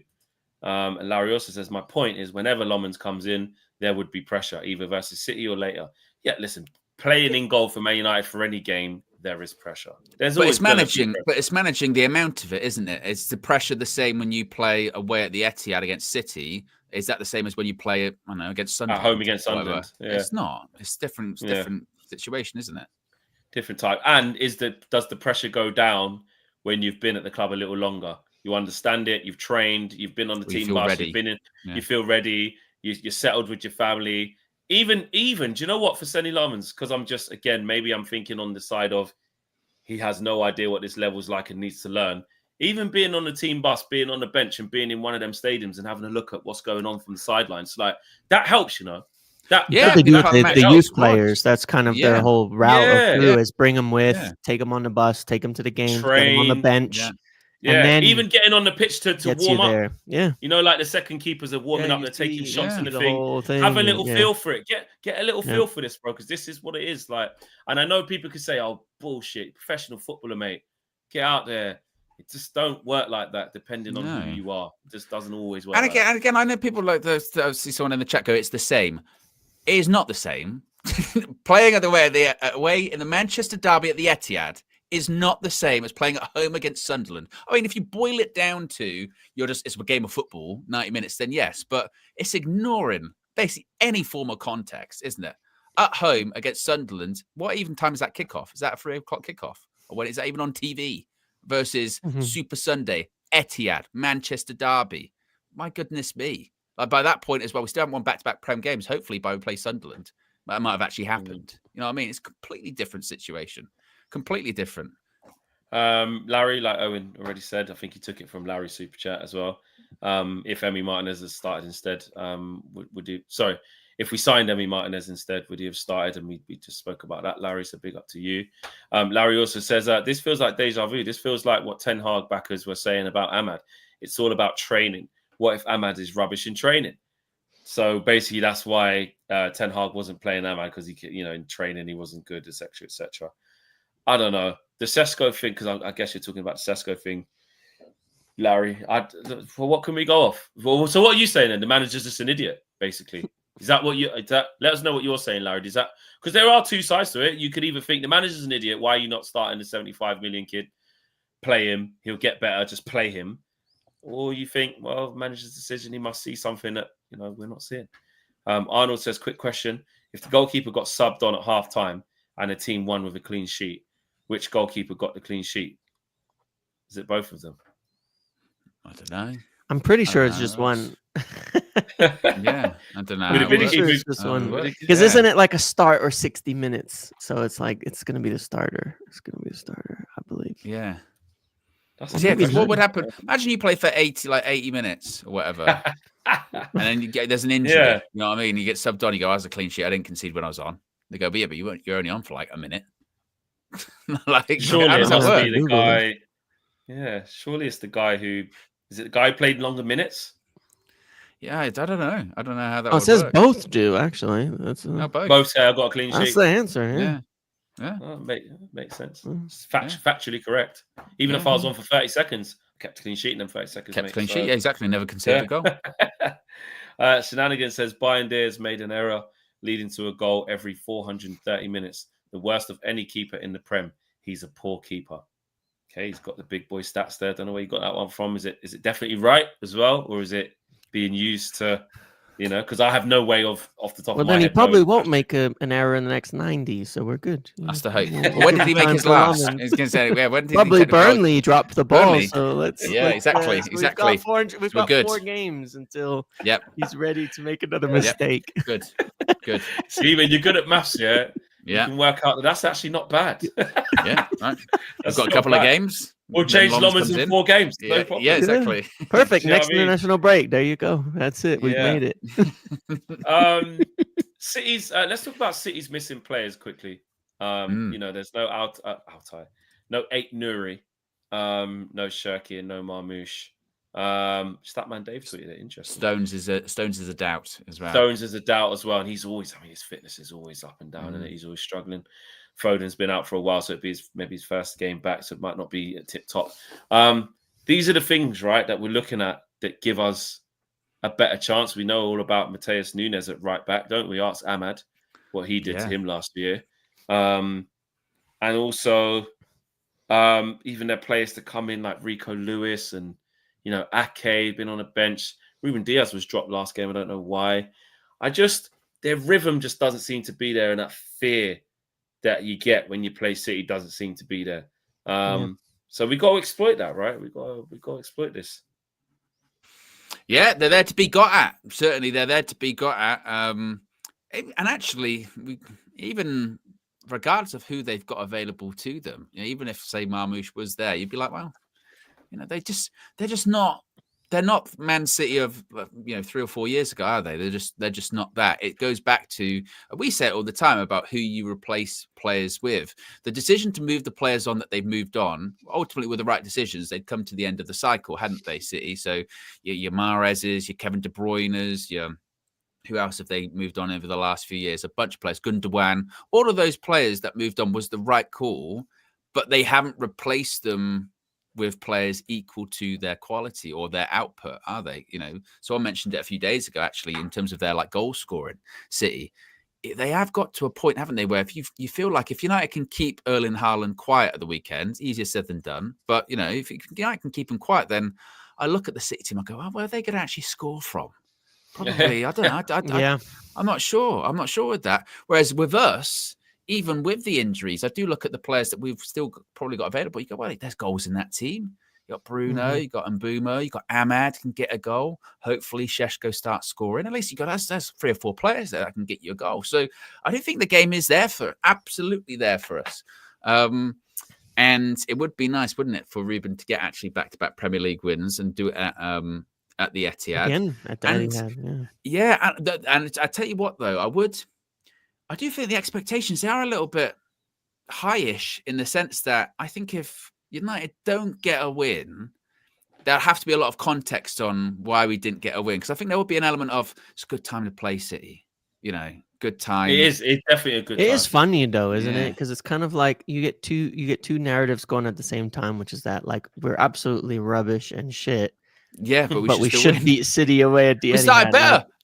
And Larry also says, my point is whenever Lommans comes in, there would be pressure, either versus City or later. Yeah, listen, playing in goal for Man United for any game, there is pressure. It's managing the amount of it, isn't it? Is the pressure the same when you play away at the Etihad against City? Is that the same as when you play it, against Sunderland? At home against Sunderland. Yeah. It's not. It's different. It's different situation, isn't it? Different type. And does the pressure go down when you've been at the club a little longer? You understand it. You've trained. You've been on the team bus. Ready. You've been in. Yeah. You feel ready. You're settled with your family. Even, do you know what, for Senny Lommans? Because I'm just, again, maybe I'm thinking on the side of he has no idea what this level's like and needs to learn. Even being on the team bus, being on the bench and being in one of them stadiums and having a look at what's going on from the sidelines, like that helps, you know. They do the youth players. That's kind of their whole route is bring them with, take them on the bus, take them to the game, get them on the bench. Yeah, and then even getting on the pitch to warm up. There. Yeah, you know, like the second keepers are warming up, they're taking shots in the thing. Have a little feel for it. Get a little feel for this, bro, because this is what it is like. And I know people could say, "Oh, bullshit, professional footballer, mate, get out there." It just don't work like that. Depending on who you are, it just doesn't always work. And again, I know people like this. I see someone in the chat go, "It's the same." It is not the same. Playing away in the Manchester derby at the Etihad is not the same as playing at home against Sunderland. I mean, if you boil it down to it's a game of football, 90 minutes, then yes, but it's ignoring basically any form of context, isn't it? At home against Sunderland, what even time is that kickoff? Is that a 3 o'clock kickoff? Or when is that even on TV? Versus Super Sunday, Etihad, Manchester derby. My goodness me. Like by that point as well, we still haven't won back-to-back Prem games. Hopefully by we play Sunderland, that might have actually happened. You know what I mean? It's a completely different situation. Completely different. Larry, like Owen already said, I think he took it from Larry's super chat as well. If Emi Martinez has started instead, If we signed Emi Martinez instead, would he have started? And we just spoke about that, Larry, so big up to you. Larry also says, this feels like deja vu. This feels like what Ten Hag backers were saying about Ahmad. It's all about training. What if Ahmad is rubbish in training? So basically, that's why Ten Hag wasn't playing Ahmad, because he, in training he wasn't good, etc., etc. I don't know the Sesko thing, because I guess you're talking about the Sesko thing, Larry. For what can we go off? So what are you saying then? The manager's just an idiot, basically. Is that what you? Let us know what you're saying, Larry. Is that because there are two sides to it? You could either think the manager's an idiot. Why are you not starting the 75 million kid? Play him. He'll get better. Just play him. Or you think, well, manager's decision. He must see something that we're not seeing. Arnold says, quick question: if the goalkeeper got subbed on at half time and the team won with a clean sheet, which goalkeeper got the clean sheet? Is it both of them? I don't know. I'm pretty sure it's just one. Yeah, I don't know. It's just one. Because isn't it like a start or 60 minutes? So it's like it's going to be the starter. It's going to be the starter, I believe. Yeah. Because what would happen? Imagine you play for 80 minutes or whatever, and then there's an injury. Yeah. You know what I mean? You get subbed on. You go, "I was a clean sheet. I didn't concede when I was on." They go, "But you're only on for like a minute." Surely it must be the guy. Yeah, surely it's the guy who. Is it the guy who played longer minutes? Yeah, I don't know. I don't know how that. It says work. Both do actually. That's both. Both say I got a clean sheet. That's the answer. Yeah. Oh, makes sense. It's factually correct. Even if I was on for 30 seconds, I kept a clean sheet in them 30 seconds. Kept a clean sheet, exactly. Never conceded a goal. Shenanigans says Bayindir's made an error leading to a goal every 430 minutes. The worst of any keeper in the Prem. He's a poor keeper. Okay, he's got the big boy stats there. Don't know where you got that one from. Is it definitely right as well, or is it being used to, because I have no way of off the top of my head. Well, then he probably won't make an error in the next 90, so we're good. That's the hope. When did he make his last? I was going to say, when did probably Burnley dropped the ball. Burnley. So let's. Exactly. We've got 4 games until he's ready to make another mistake. Good. See, when you're good at maths, you can work out that that's actually not bad. Right. I've got a couple of games. We'll change Lommers in 4 games. No problem. Yeah, exactly. Perfect. Next international break. There you go. That's it. We've made it. City's. Let's talk about City's missing players quickly. There's no Altay, no Ait Nouri, no Shirky, and no Marmoush. Statman Dave tweeted it. Interesting. Stones is a doubt as well. Stones is a doubt as well, and he's always. his fitness is always up and down, and he's always struggling. Foden's been out for a while, so it'd be maybe his first game back, so it might not be tip top. These are the things, right, that we're looking at that give us a better chance. We know all about Mateus Nunes at right back, don't we? Ask Ahmad what he did to him last year, and also even their players to come in like Rico Lewis and Ake been on a bench. Ruben Diaz was dropped last game. I don't know why. Their rhythm just doesn't seem to be there, and that fear that you get when you play City doesn't seem to be there. So we got to exploit that, right? We got to exploit this. Yeah, they're there to be got at. Certainly, they're there to be got at. And actually, even regardless of who they've got available to them, even if say Marmoush was there, you'd be like, well, they're just not. They're not Man City of 3 or 4 years ago, are they? They're just not that. It goes back to, we say it all the time about who you replace players with. The decision to move the players on that they've moved on, ultimately were the right decisions. They'd come to the end of the cycle, hadn't they, City? So your Mahrez's, your Kevin De Bruyne's, who else have they moved on over the last few years? A bunch of players, Gundogan. All of those players that moved on was the right call, but they haven't replaced them with players equal to their quality or their output, are they? Someone mentioned it a few days ago, actually, in terms of their goal scoring. City, they have got to a point, haven't they, where if you feel like if United can keep Erling Haaland quiet at the weekend, easier said than done. But if United can keep him quiet, then I look at the City team, I go, where are they going to actually score from? Probably, I don't know. I'm not sure. I'm not sure with that. Whereas with us, even with the injuries, I do look at the players that we've still probably got available. You go, well, there's goals in that team. You got Bruno, you got Mbeumo, you got Ahmad can get a goal. Hopefully, Sesko starts scoring. At least you got that's 3 or 4 players that can get you a goal. So I do think the game is absolutely there for us. And it would be nice, wouldn't it, for Ruben to get actually back-to-back Premier League wins and do it at at the Etihad. Again, at the Etihad, and I tell you what, though, I do think the expectations, they are a little bit high-ish in the sense that I think if United don't get a win, there'll have to be a lot of context on why we didn't get a win. Because I think there will be an element of it's a good time to play City, good time. It's definitely a good time. It is funny though, isn't it? Because it's kind of like you get two narratives going at the same time, which is that like we're absolutely rubbish and shit. Yeah, but we should beat City away at the end.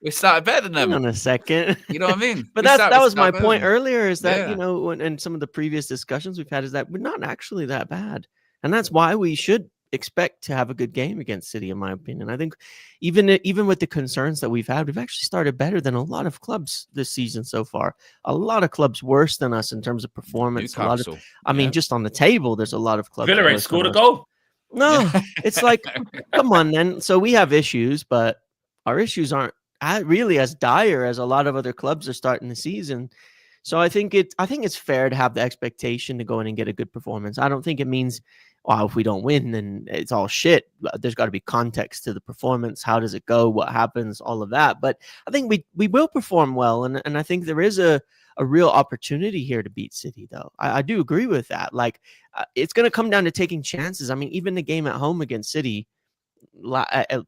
We started better than them. Hang on a second. You know what I mean? But that was my point earlier, is that, in some of the previous discussions we've had, is that we're not actually that bad. And that's why we should expect to have a good game against City, in my opinion. I think even with the concerns that we've had, we've actually started better than a lot of clubs this season so far. A lot of clubs worse than us in terms of performance. I mean, just on the table, there's a lot of clubs. Villa ain't scored a goal. No, it's like, come on, then. So we have issues, but our issues aren't really as dire as a lot of other clubs are starting the season. So I think it's fair to have the expectation to go in and get a good performance. I don't think it means, if we don't win, then it's all shit. There's got to be context to the performance. How does it go? What happens? All of that. But I think we will perform well, and I think there is a real opportunity here to beat City, though. I do agree with that. Like, it's going to come down to taking chances. I mean, even the game at home against City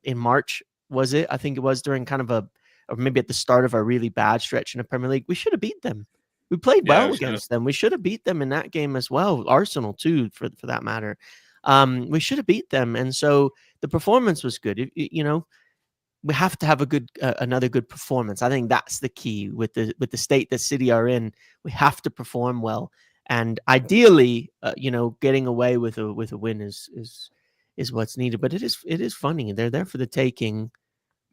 in March, was it? I think it was during kind of or maybe at the start of a really bad stretch in the Premier League. We should have beat them. We played well against them. We should have beat them in that game as well. Arsenal too, for that matter. We should have beat them, and so the performance was good. We have to have another good performance. I think that's the key with the state that City are in. We have to perform well, and ideally, getting away with a win is what's needed. But it is funny. They're there for the taking,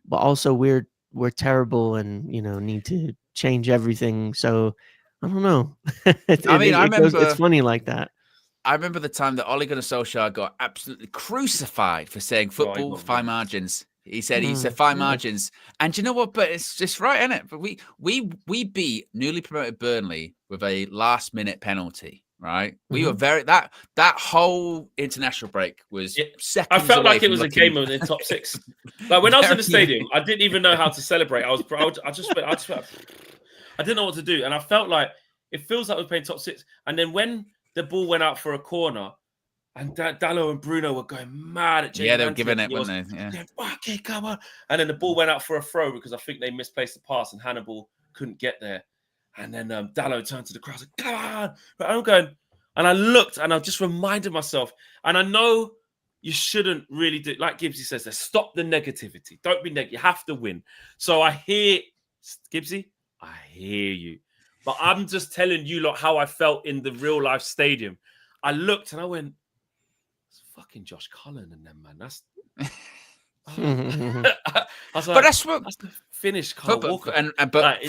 but also we're terrible and need to change everything. So I don't know. It's funny like that. I remember the time that Ole Gunnar Solskjaer got absolutely crucified for saying football fine margins. He said fine margins, and you know what? But it's just right, isn't it? But we beat newly promoted Burnley with a last minute penalty. Right, we were that whole international break was seconds. I felt like it was a game in the top six. Like when I was in the stadium, I didn't even know how to celebrate. I didn't know what to do, and I felt like it feels like we're playing top six. And then when the ball went out for a corner, and Dallo and Bruno were going mad at James. Yeah, they were giving it, weren't they? Yeah. Okay, come on. And then the ball went out for a throw because I think they misplaced the pass, and Hannibal couldn't get there. And then Dallo turned to the crowd and said, come on. But I'm going, and I looked and I just reminded myself, and I know you shouldn't really do, like Gibbsy says, stop the negativity. Don't be negative. You have to win. So I hear, Gibbsy, I hear you. But I'm just telling you how I felt in the real life stadium. I looked and I went, it's fucking Josh Cullen and them, man. That's... I was like, but that's the finish, Carl Walker. But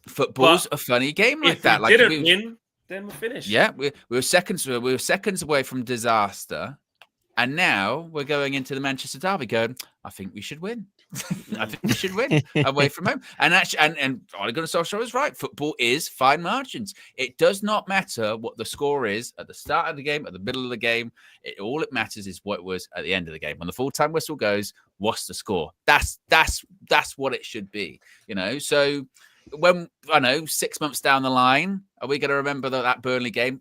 football's a funny game like that. Like, didn't win, then we're finished. Yeah, we were seconds away from disaster, and now we're going into the Manchester derby going, I think we should win. I think we should win away from home. And actually, and Ole Gunnar Solskjaer is right. Football is fine margins. It does not matter what the score is at the start of the game, at the middle of the game. All it matters is what it was at the end of the game. When the full-time whistle goes, what's the score? That's what it should be. So when 6 months down the line, are we going to remember that Burnley game?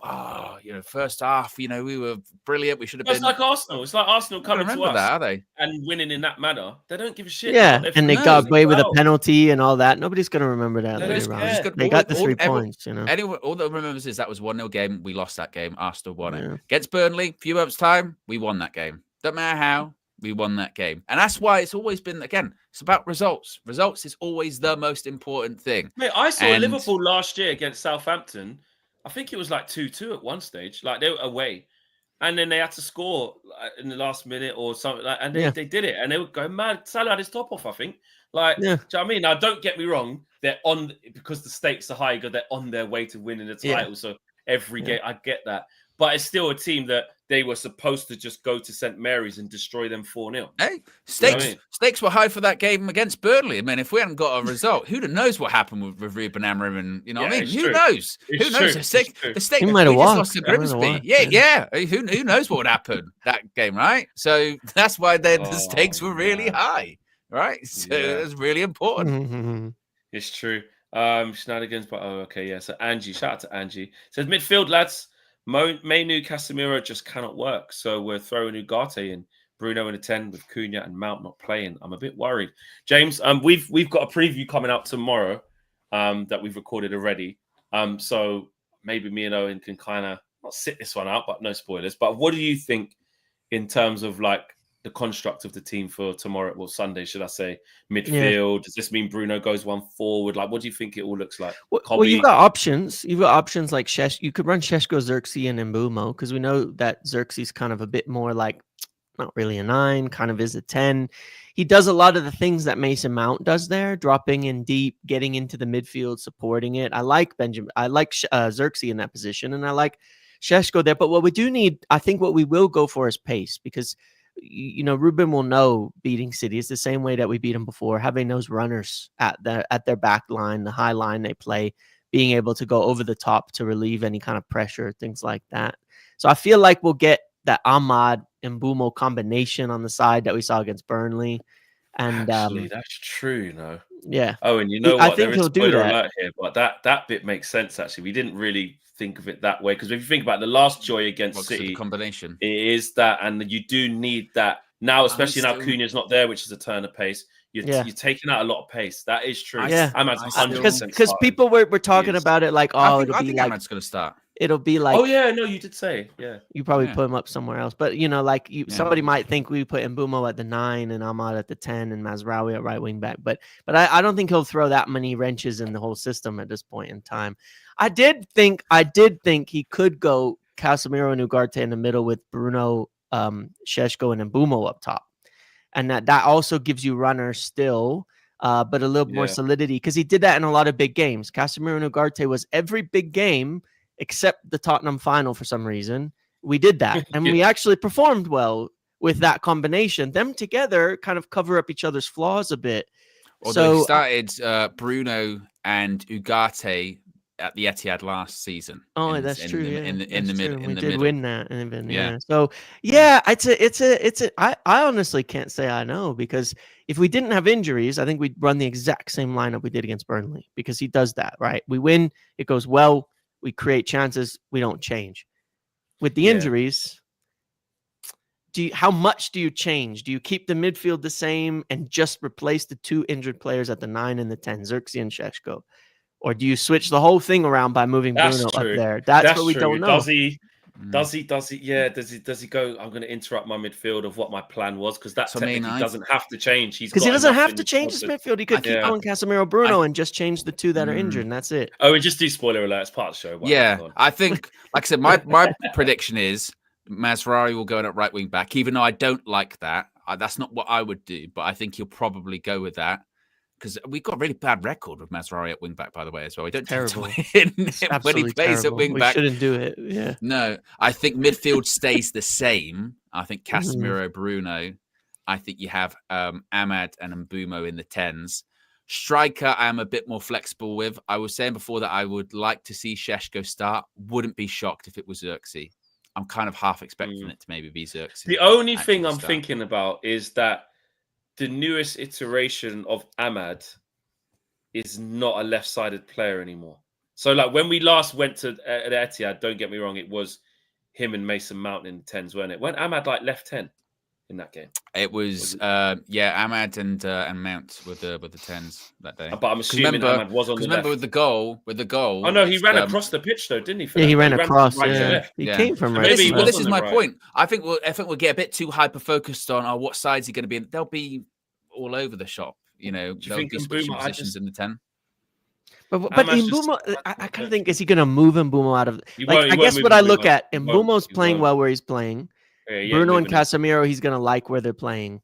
First half, we were brilliant. We should have been. It's like Arsenal. It's like Arsenal coming to us, are they? And winning in that manner. They don't give a shit. Yeah, and they got away with a penalty and all that. Nobody's going to remember that later on. They got the 3 points. Anyone, all that remembers is that was 1-0 game. We lost that game. Arsenal won it against Burnley. A few months time, we won that game. Don't matter how. We won that game. And that's why it's always been, again, it's about results. Results is always the most important thing. Mate, I saw Liverpool last year against Southampton. I think it was like 2-2 at one stage. Like, they were away. And then they had to score in the last minute or something. And they did it. And they were going mad. Salah had his top off, I think. Like, do you know what I mean? Now, don't get me wrong. They're on, because the stakes are high, they're on their way to winning the title. So every game, I get that. But it's still a team that they were supposed to just go to St. Mary's and destroy them 4-0. Hey, stakes were high for that game against Burnley. I mean, if we hadn't got a result, who knows what happened with Ruben Amorim? And you know what I mean? Who knows? Who knows? The stake. He might have lost to Grimsby. Yeah. Who knows what would happen that game, right? So that's why the stakes were really high, right? So it's really important. It's true. Shenanigans, but So Angie, shout out to Angie. Says midfield lads. Mainu Casemiro just cannot work, so we're throwing Ugarte in, Bruno in a 10 with Cunha and Mount not playing. I'm a bit worried. James, we've got a preview coming out tomorrow that we've recorded already. So maybe me and Owen can kind of not sit this one out, but no spoilers. But what do you think in terms of like the construct of the team for tomorrow? Well, Sunday, should I say? Midfield. Does this mean Bruno goes one forward? Like, what do you think it all looks like? Well, you've got options. You've got options like You could run Sesko, Xerxes, and Mbeumo, because we know that Xerxes kind of a bit more like not really a 9, kind of is a 10. He does a lot of the things that Mason Mount does there, dropping in deep, getting into the midfield, supporting it. I like Benjamin. I like Xerxes in that position, and I like Sesko there. But what we do need, I think, what we will go for is pace, because Ruben will know beating City is the same way that we beat them before, having those runners at their back line, the high line they play, being able to go over the top to relieve any kind of pressure, things like that. So I feel like we'll get that Ahmad and Mbeumo combination on the side that we saw against Burnley. And actually, that's true, Yeah. Oh, and you know what? I think he'll do that. Alert here, but that bit makes sense, actually. We didn't really think of it that way, because if you think about the last joy against City, the combination, it is that, and you do need that now, especially now Cunha's not there, which is a turn of pace. You're taking out a lot of pace. That is true. I'm at 100% because people were talking about it like, I think Ahmad's going to start. It'll be like, oh yeah, no, you did say, you probably put him up somewhere else, but somebody might think we put Mbeumo at the 9 and Ahmad at the 10 and Mazraoui at right wing back, but I don't think he'll throw that many wrenches in the whole system at this point in time. I did think he could go Casemiro and Ugarte in the middle with Bruno, Sesko, and Mbeumo up top, and that also gives you runners still. But a little more solidity, because he did that in a lot of big games. Casemiro and Ugarte was every big game except the Tottenham final for some reason. We did that, and we actually performed well with that combination. Them together kind of cover up each other's flaws a bit. Although he started Bruno and Ugarte at the Etihad last season. Oh, that's true. In the middle. We did win that. So I honestly can't say I know, because if we didn't have injuries, I think we'd run the exact same lineup we did against Burnley, because he does that, right? We win, it goes well, we create chances, we don't change. With the injuries, how much do you change? Do you keep the midfield the same and just replace the 2 injured players at the 9 and the 10, Xerxes and Sesko? Or do you switch the whole thing around by moving Bruno up there? That's what we don't know. Does he go, I'm going to interrupt my midfield of what my plan was? Because that technically doesn't have to change. Because he doesn't have to change his midfield. He could keep on Casemiro, Bruno, and just change the 2 that are injured, and that's it. Oh, we just do spoiler alert. It's part of the show. I think, like I said, my prediction is Mazraoui will go in at right wing back, even though I don't like that. That's not what I would do, but I think he'll probably go with that. Because we've got a really bad record with Mazraoui at wing back, by the way, as well. We don't tend to win when he plays at wing back. We shouldn't do it. Yeah. No, I think midfield stays the same. I think Casemiro, Bruno. I think you have Ahmad and Mbeumo in the 10s. Striker, I am a bit more flexible with. I was saying before that I would like to see Sesko start. Wouldn't be shocked if it was Xerxes. I'm kind of half expecting it to maybe be Xerxes. The only thing I'm thinking about is that the newest iteration of Ahmad is not a left-sided player anymore. So, like, when we last went to Etihad, don't get me wrong, it was him and Mason Mount in the 10s, weren't it? When Ahmad, like, left 10 in that game? It was Ahmad and Mount with the 10s that day. But I'm assuming Ahmad was on the left. With the goal. Oh, no, he ran across the pitch, though, didn't he? He ran across, He came from right. This is my point. I think we'll get a bit too hyper-focused on what side's he going to be in. They'll be all over the shop, They'll be switching positions in the 10. But Mbeumo, I kind of think, is he going to move Mbeumo out of... I guess what I look at, Mbeumo's playing well where he's playing. Bruno and Casemiro, he's going to like where they're playing.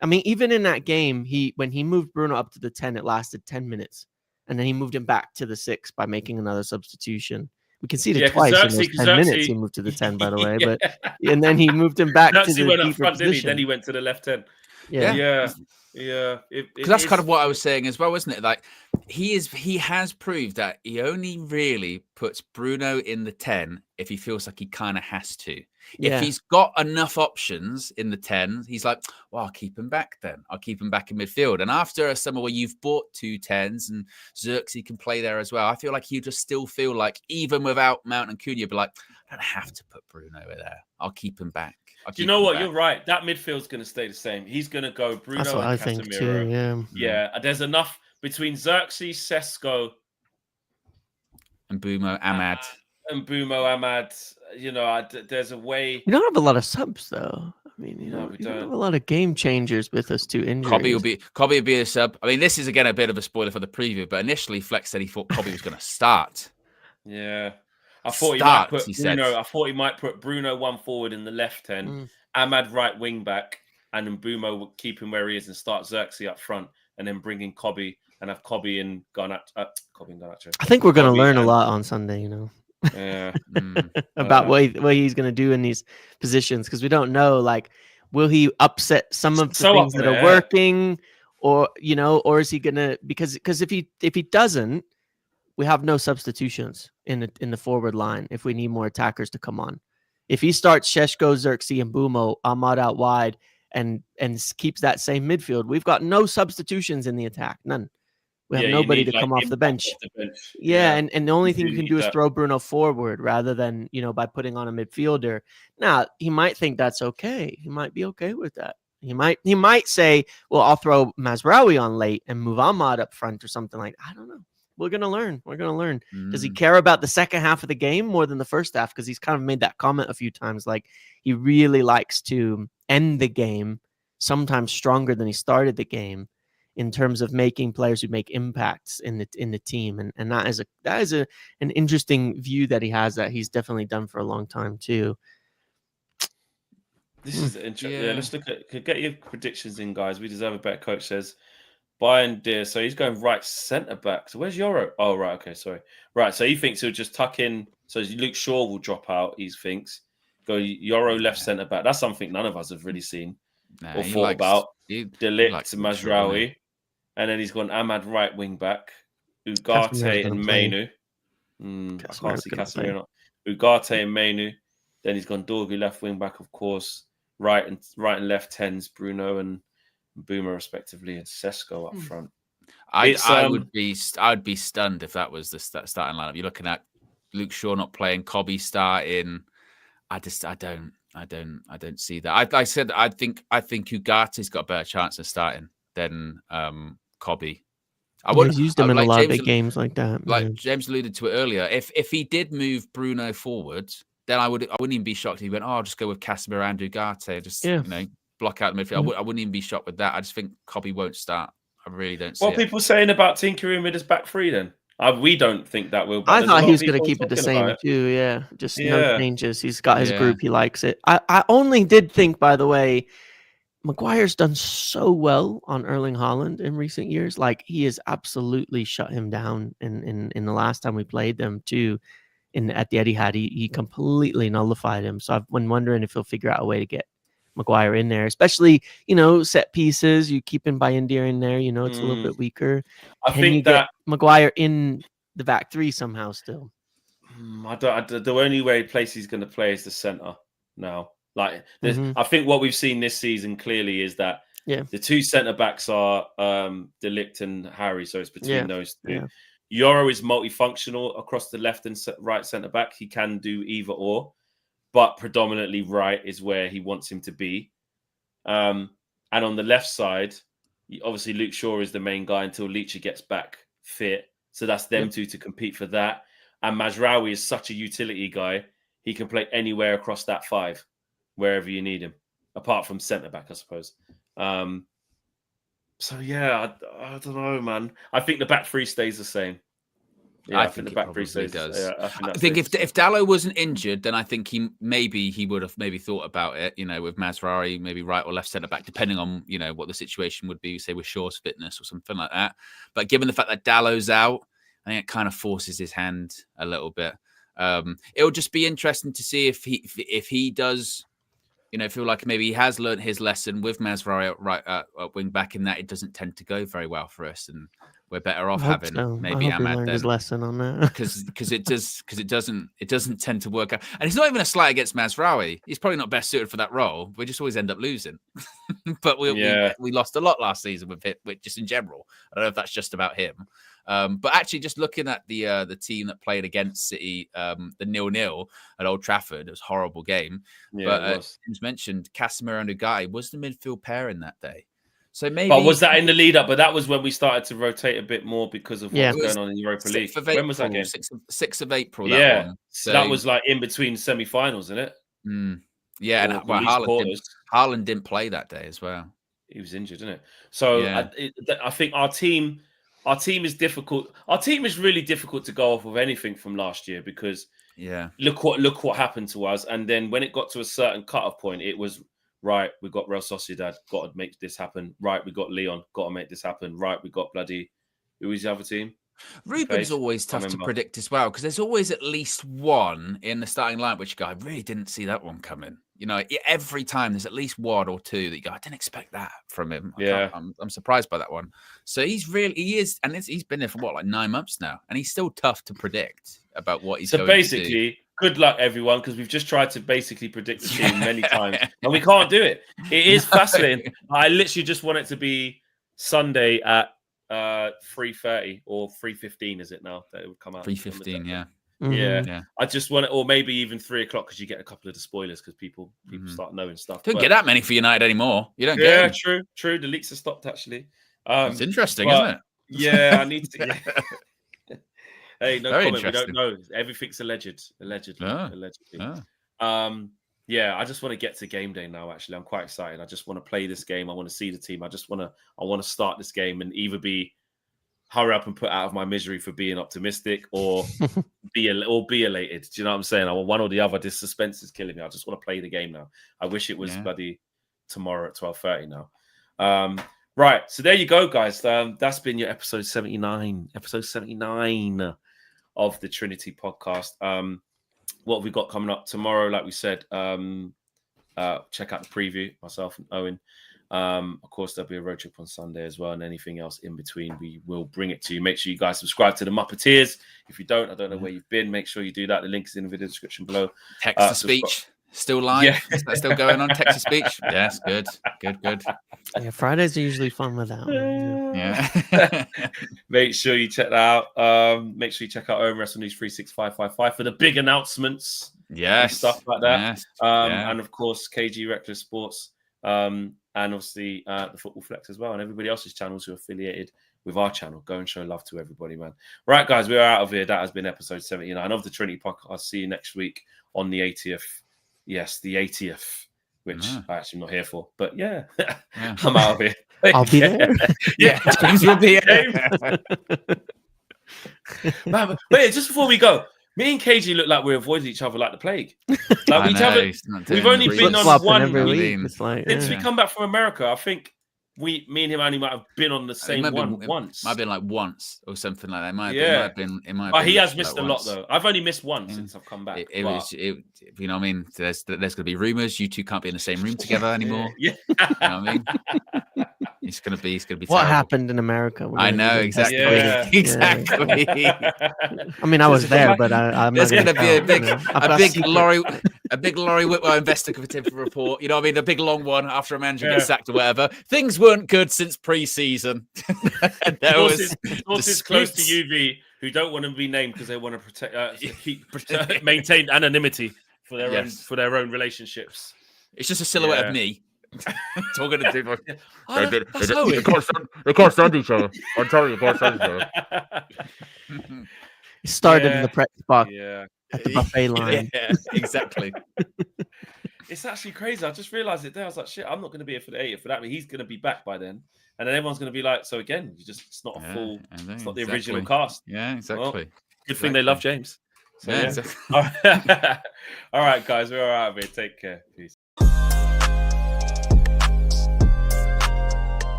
I mean, even in that game, when he moved Bruno up to the 10, it lasted 10 minutes. And then he moved him back to the 6 by making another substitution. We conceded twice in those 10 minutes. He moved to the 10, by the way, but and then he moved him back to the went up deeper front, position. didn't he? Then he went to the left 10. Yeah. Because that's kind of what I was saying as well, wasn't it? Like he has proved that he only really puts Bruno in the 10 if he feels like he kind of has to. If he's got enough options in the 10, he's like, well, I'll keep him back then. I'll keep him back in midfield. And after a summer where you've bought 2 10s and Xerxes can play there as well, I feel like you just still feel like even without Mount and Cunha, but like, I don't have to put Bruno there. I'll keep him back. Do you know what? You're right. That midfield's going to stay the same. He's going to go Bruno That's what and I Casemiro. think too, yeah. There's enough between Xerxes, Sesko, and Bumo, Ahmad. You know, there's a way. We don't have a lot of subs, though. I mean, we don't have a lot of game changers with us 2 injuries. Cobby will be a sub. I mean, this is again a bit of a spoiler for the preview, but initially Flex said he thought Cobby was going to start. Yeah. I thought he might put Bruno 1 forward in the left 10, Ahmad right wing back, and then Bumo would keep him where he is and start Xerxes up front, and then bring in Cobby and have Cobby and Garnacho. I think we're going to learn a lot on Sunday, Yeah. about what he's going to do in these positions, because we don't know, like, will he upset some of the things that are working, or or is he going to, because if he doesn't, we have no substitutions in the forward line if we need more attackers to come on. If he starts Sesko, Xerxes, and Bumo, Ahmad out wide, and keeps that same midfield, we've got no substitutions in the attack. None. We have nobody to come off the bench. Yeah, and the only thing you can do is throw Bruno forward rather than, by putting on a midfielder. Now, he might think that's okay. He might be okay with that. He might say, well, I'll throw Mazraoui on late and move Ahmad up front or something like that. I don't know. We're going to learn. Does he care about the second half of the game more than the first half? Because he's kind of made that comment a few times. Like, he really likes to end the game sometimes stronger than he started the game in terms of making players who make impacts in the team. And that is an interesting view that he has, that he's definitely done for a long time too. This is interesting. Yeah, let's get your predictions in, guys. We deserve a better coach, says Bayindir. So he's going right centre back. So where's Yoro? Oh, right. Okay, sorry. Right. So he thinks he'll just tuck in. So Luke Shaw will drop out. He thinks go Yoro left centre back. That's something none of us have really seen or thought about. De Ligt, Mazraoui, and then he's gone Ahmad right wing back. Ugarte and Mainu. I can't see Casemiro not. Ugarte and Mainu. Then he's gone Dorgu left wing back, of course. Right and left 10s, Bruno and Boomer respectively, and Sesko up front. I would be stunned if that was the starting lineup. You're looking at Luke Shaw not playing, Cobby starting. I don't see that. I said I think Ugarte's got a better chance of starting than Cobby. He's used him in a lot of big games like that. Like James alluded to it earlier. If he did move Bruno forward, then I wouldn't even be shocked if he went, I'll just go with Casemiro and Ugarte. Just block out the midfield. I wouldn't even be shocked with that. I just think Cobby won't start. I really don't see what people saying about tinkering with his back three then? We don't think that will. I thought he was going to keep it the same too. Yeah, just no changes. He's got his group. He likes it. I only did think, by the way, Maguire's done so well on Erling Haaland in recent years. Like, he has absolutely shut him down in the last time we played them too. At the Etihad, he completely nullified him. So I've been wondering if he'll figure out a way to get Maguire in there, especially, set pieces. You keep Bayindir in there, it's a little bit weaker. I think that Maguire in the back three somehow still. The only place he's going to play is the centre now. Like, I think what we've seen this season clearly is that the two centre backs are De Ligt and Harry, so it's between those two. Yeah. Yoro is multifunctional across the left and right centre back. He can do either or, but predominantly right is where he wants him to be. And on the left side, obviously Luke Shaw is the main guy until Leacher gets back fit. So that's them two to compete for that. And Mazraoui is such a utility guy. He can play anywhere across that 5, wherever you need him, apart from centre back, I suppose. So yeah, I don't know, man. I think the back three stays the same. Yeah, I think the back three stays. Does. I think if Dalot wasn't injured, then I think he would have thought about it. With Mazraoui, maybe right or left centre back, depending on what the situation would be. Say with Shaw's fitness or something like that. But given the fact that Dalot's out, I think it kind of forces his hand a little bit. It'll just be interesting to see if he does, feel like maybe he has learned his lesson with Masraoui at wing back, in that it doesn't tend to go very well for us, and we're better off having maybe I hope Ahmad he learned his lesson on that, because it doesn't tend to work out. And it's not even a slight against Masraoui. He's probably not best suited for that role. We just always end up losing. But we lost a lot last season with just in general. I don't know if that's just about him. But actually, just looking at the team that played against City, the 0-0 at Old Trafford, it was a horrible game. Yeah, but James mentioned Casemiro and Ugarte was the midfield pairing that day. So maybe, but was that in the lead up? But that was when we started to rotate a bit more because of what's going on in Europa League. When was that game? 6th of April. Yeah, that one. So that was like in between semi-finals, isn't it? Yeah, and Haaland didn't play that day as well. He was injured, didn't it? So I think our team is difficult. Our team is really difficult to go off of anything from last year because look what happened to us. And then when it got to a certain cut-off point, it was right. We got Real Sociedad, got to make this happen. Right, we got Leon, got to make this happen. Right, we got who is the other team? Ruben's always tough to predict as well, because there's always at least one in the starting line which I really didn't see that one coming. Every time there's at least one or two that you go, I didn't expect that from him. I'm surprised by that one. So he's been there for like 9 months now, and he's still tough to predict about what he's going to do. So basically, good luck, everyone, because we've just tried to basically predict the team many times, and we can't do it. It is fascinating. I literally just want it to be Sunday at 3:30 or 3:15. Is it now that it would come out? 3:15, yeah. Yeah. I just want it, or maybe even 3 o'clock, because you get a couple of the spoilers because people start knowing stuff. Don't get that many for United anymore. You don't get them. True. The leaks have stopped actually. It's interesting, isn't it? Yeah, I need to. Hey, no comment. We don't know. Everything's allegedly. Yeah, I just want to get to game day now. Actually, I'm quite excited. I just want to play this game. I want to see the team. I want to start this game and either hurry up and put out of my misery for being optimistic, or be elated. Do you know what I'm saying? I want one or the other. This suspense is killing me. I just want to play the game now. I wish it was bloody tomorrow at 12:30 now. Right. So there you go, guys. That's been your episode 79 of the Trinity podcast. What have we got coming up tomorrow? Like we said, check out the preview, myself and Owen. Of course, there'll be a road trip on Sunday as well, and anything else in between, we will bring it to you. Make sure you guys subscribe to the Muppeteers. If you don't, I don't know where you've been. Make sure you do that. The link is in the video description below. Text to speech. Still live? Yeah. Is that still going on? Text to speech? Yes, good. Yeah, Fridays are usually fun without them. Yeah. Make sure you check that out. Make sure you check out OWEN Wrestle News 36555 for the big announcements. Yes. Stuff like that. Yes. And of course, KG Reckless Sports. And obviously the Football Flex as well, and everybody else's channels who are affiliated with our channel. Go and show love to everybody, man. Right, guys, we are out of here. That has been episode 79 of the Trinity podcast. I'll see you next week on the 80th. Yes, the 80th, which I actually not here for. But yeah. I'm out of here. I'll be there. Yeah, James will be here. Man, wait, just before we go, me and KG look like we avoided each other like the plague. Like we've only been on one week. Since we come back from America, I think me and him only might have been on the same one once. Might have been like once or something like that. It might have been. But he has missed a lot though. I've only missed one since I've come back. You know what I mean? There's going to be rumors. You two can't be in the same room together anymore. Yeah. You know what I mean? It's gonna be. What terrible. happened in America? I know exactly. Yeah. Exactly. I mean, I was there, but I'm. There's going to be a big Laurie Whitwell investigative report. You know what I mean? A big long one after a manager gets sacked or whatever. Things weren't good since pre-season. Sources close to UV who don't want to be named because they want to protect, maintain anonymity for their own relationships. It's just a silhouette of me. Talking to people. They can't stand each other. I'm telling you, they can't stand each other. It started in the press box at the buffet line. Yeah, exactly. It's actually crazy. I just realized it there. I was like, shit, I'm not going to be here for the 80th for that, but he's going to be back by then. And then everyone's going to be like, so again, it's not a full, it's not the original cast. Yeah, exactly. Well, good thing they love James. So, Exactly. All right, guys, we're all right here. Take care. Peace.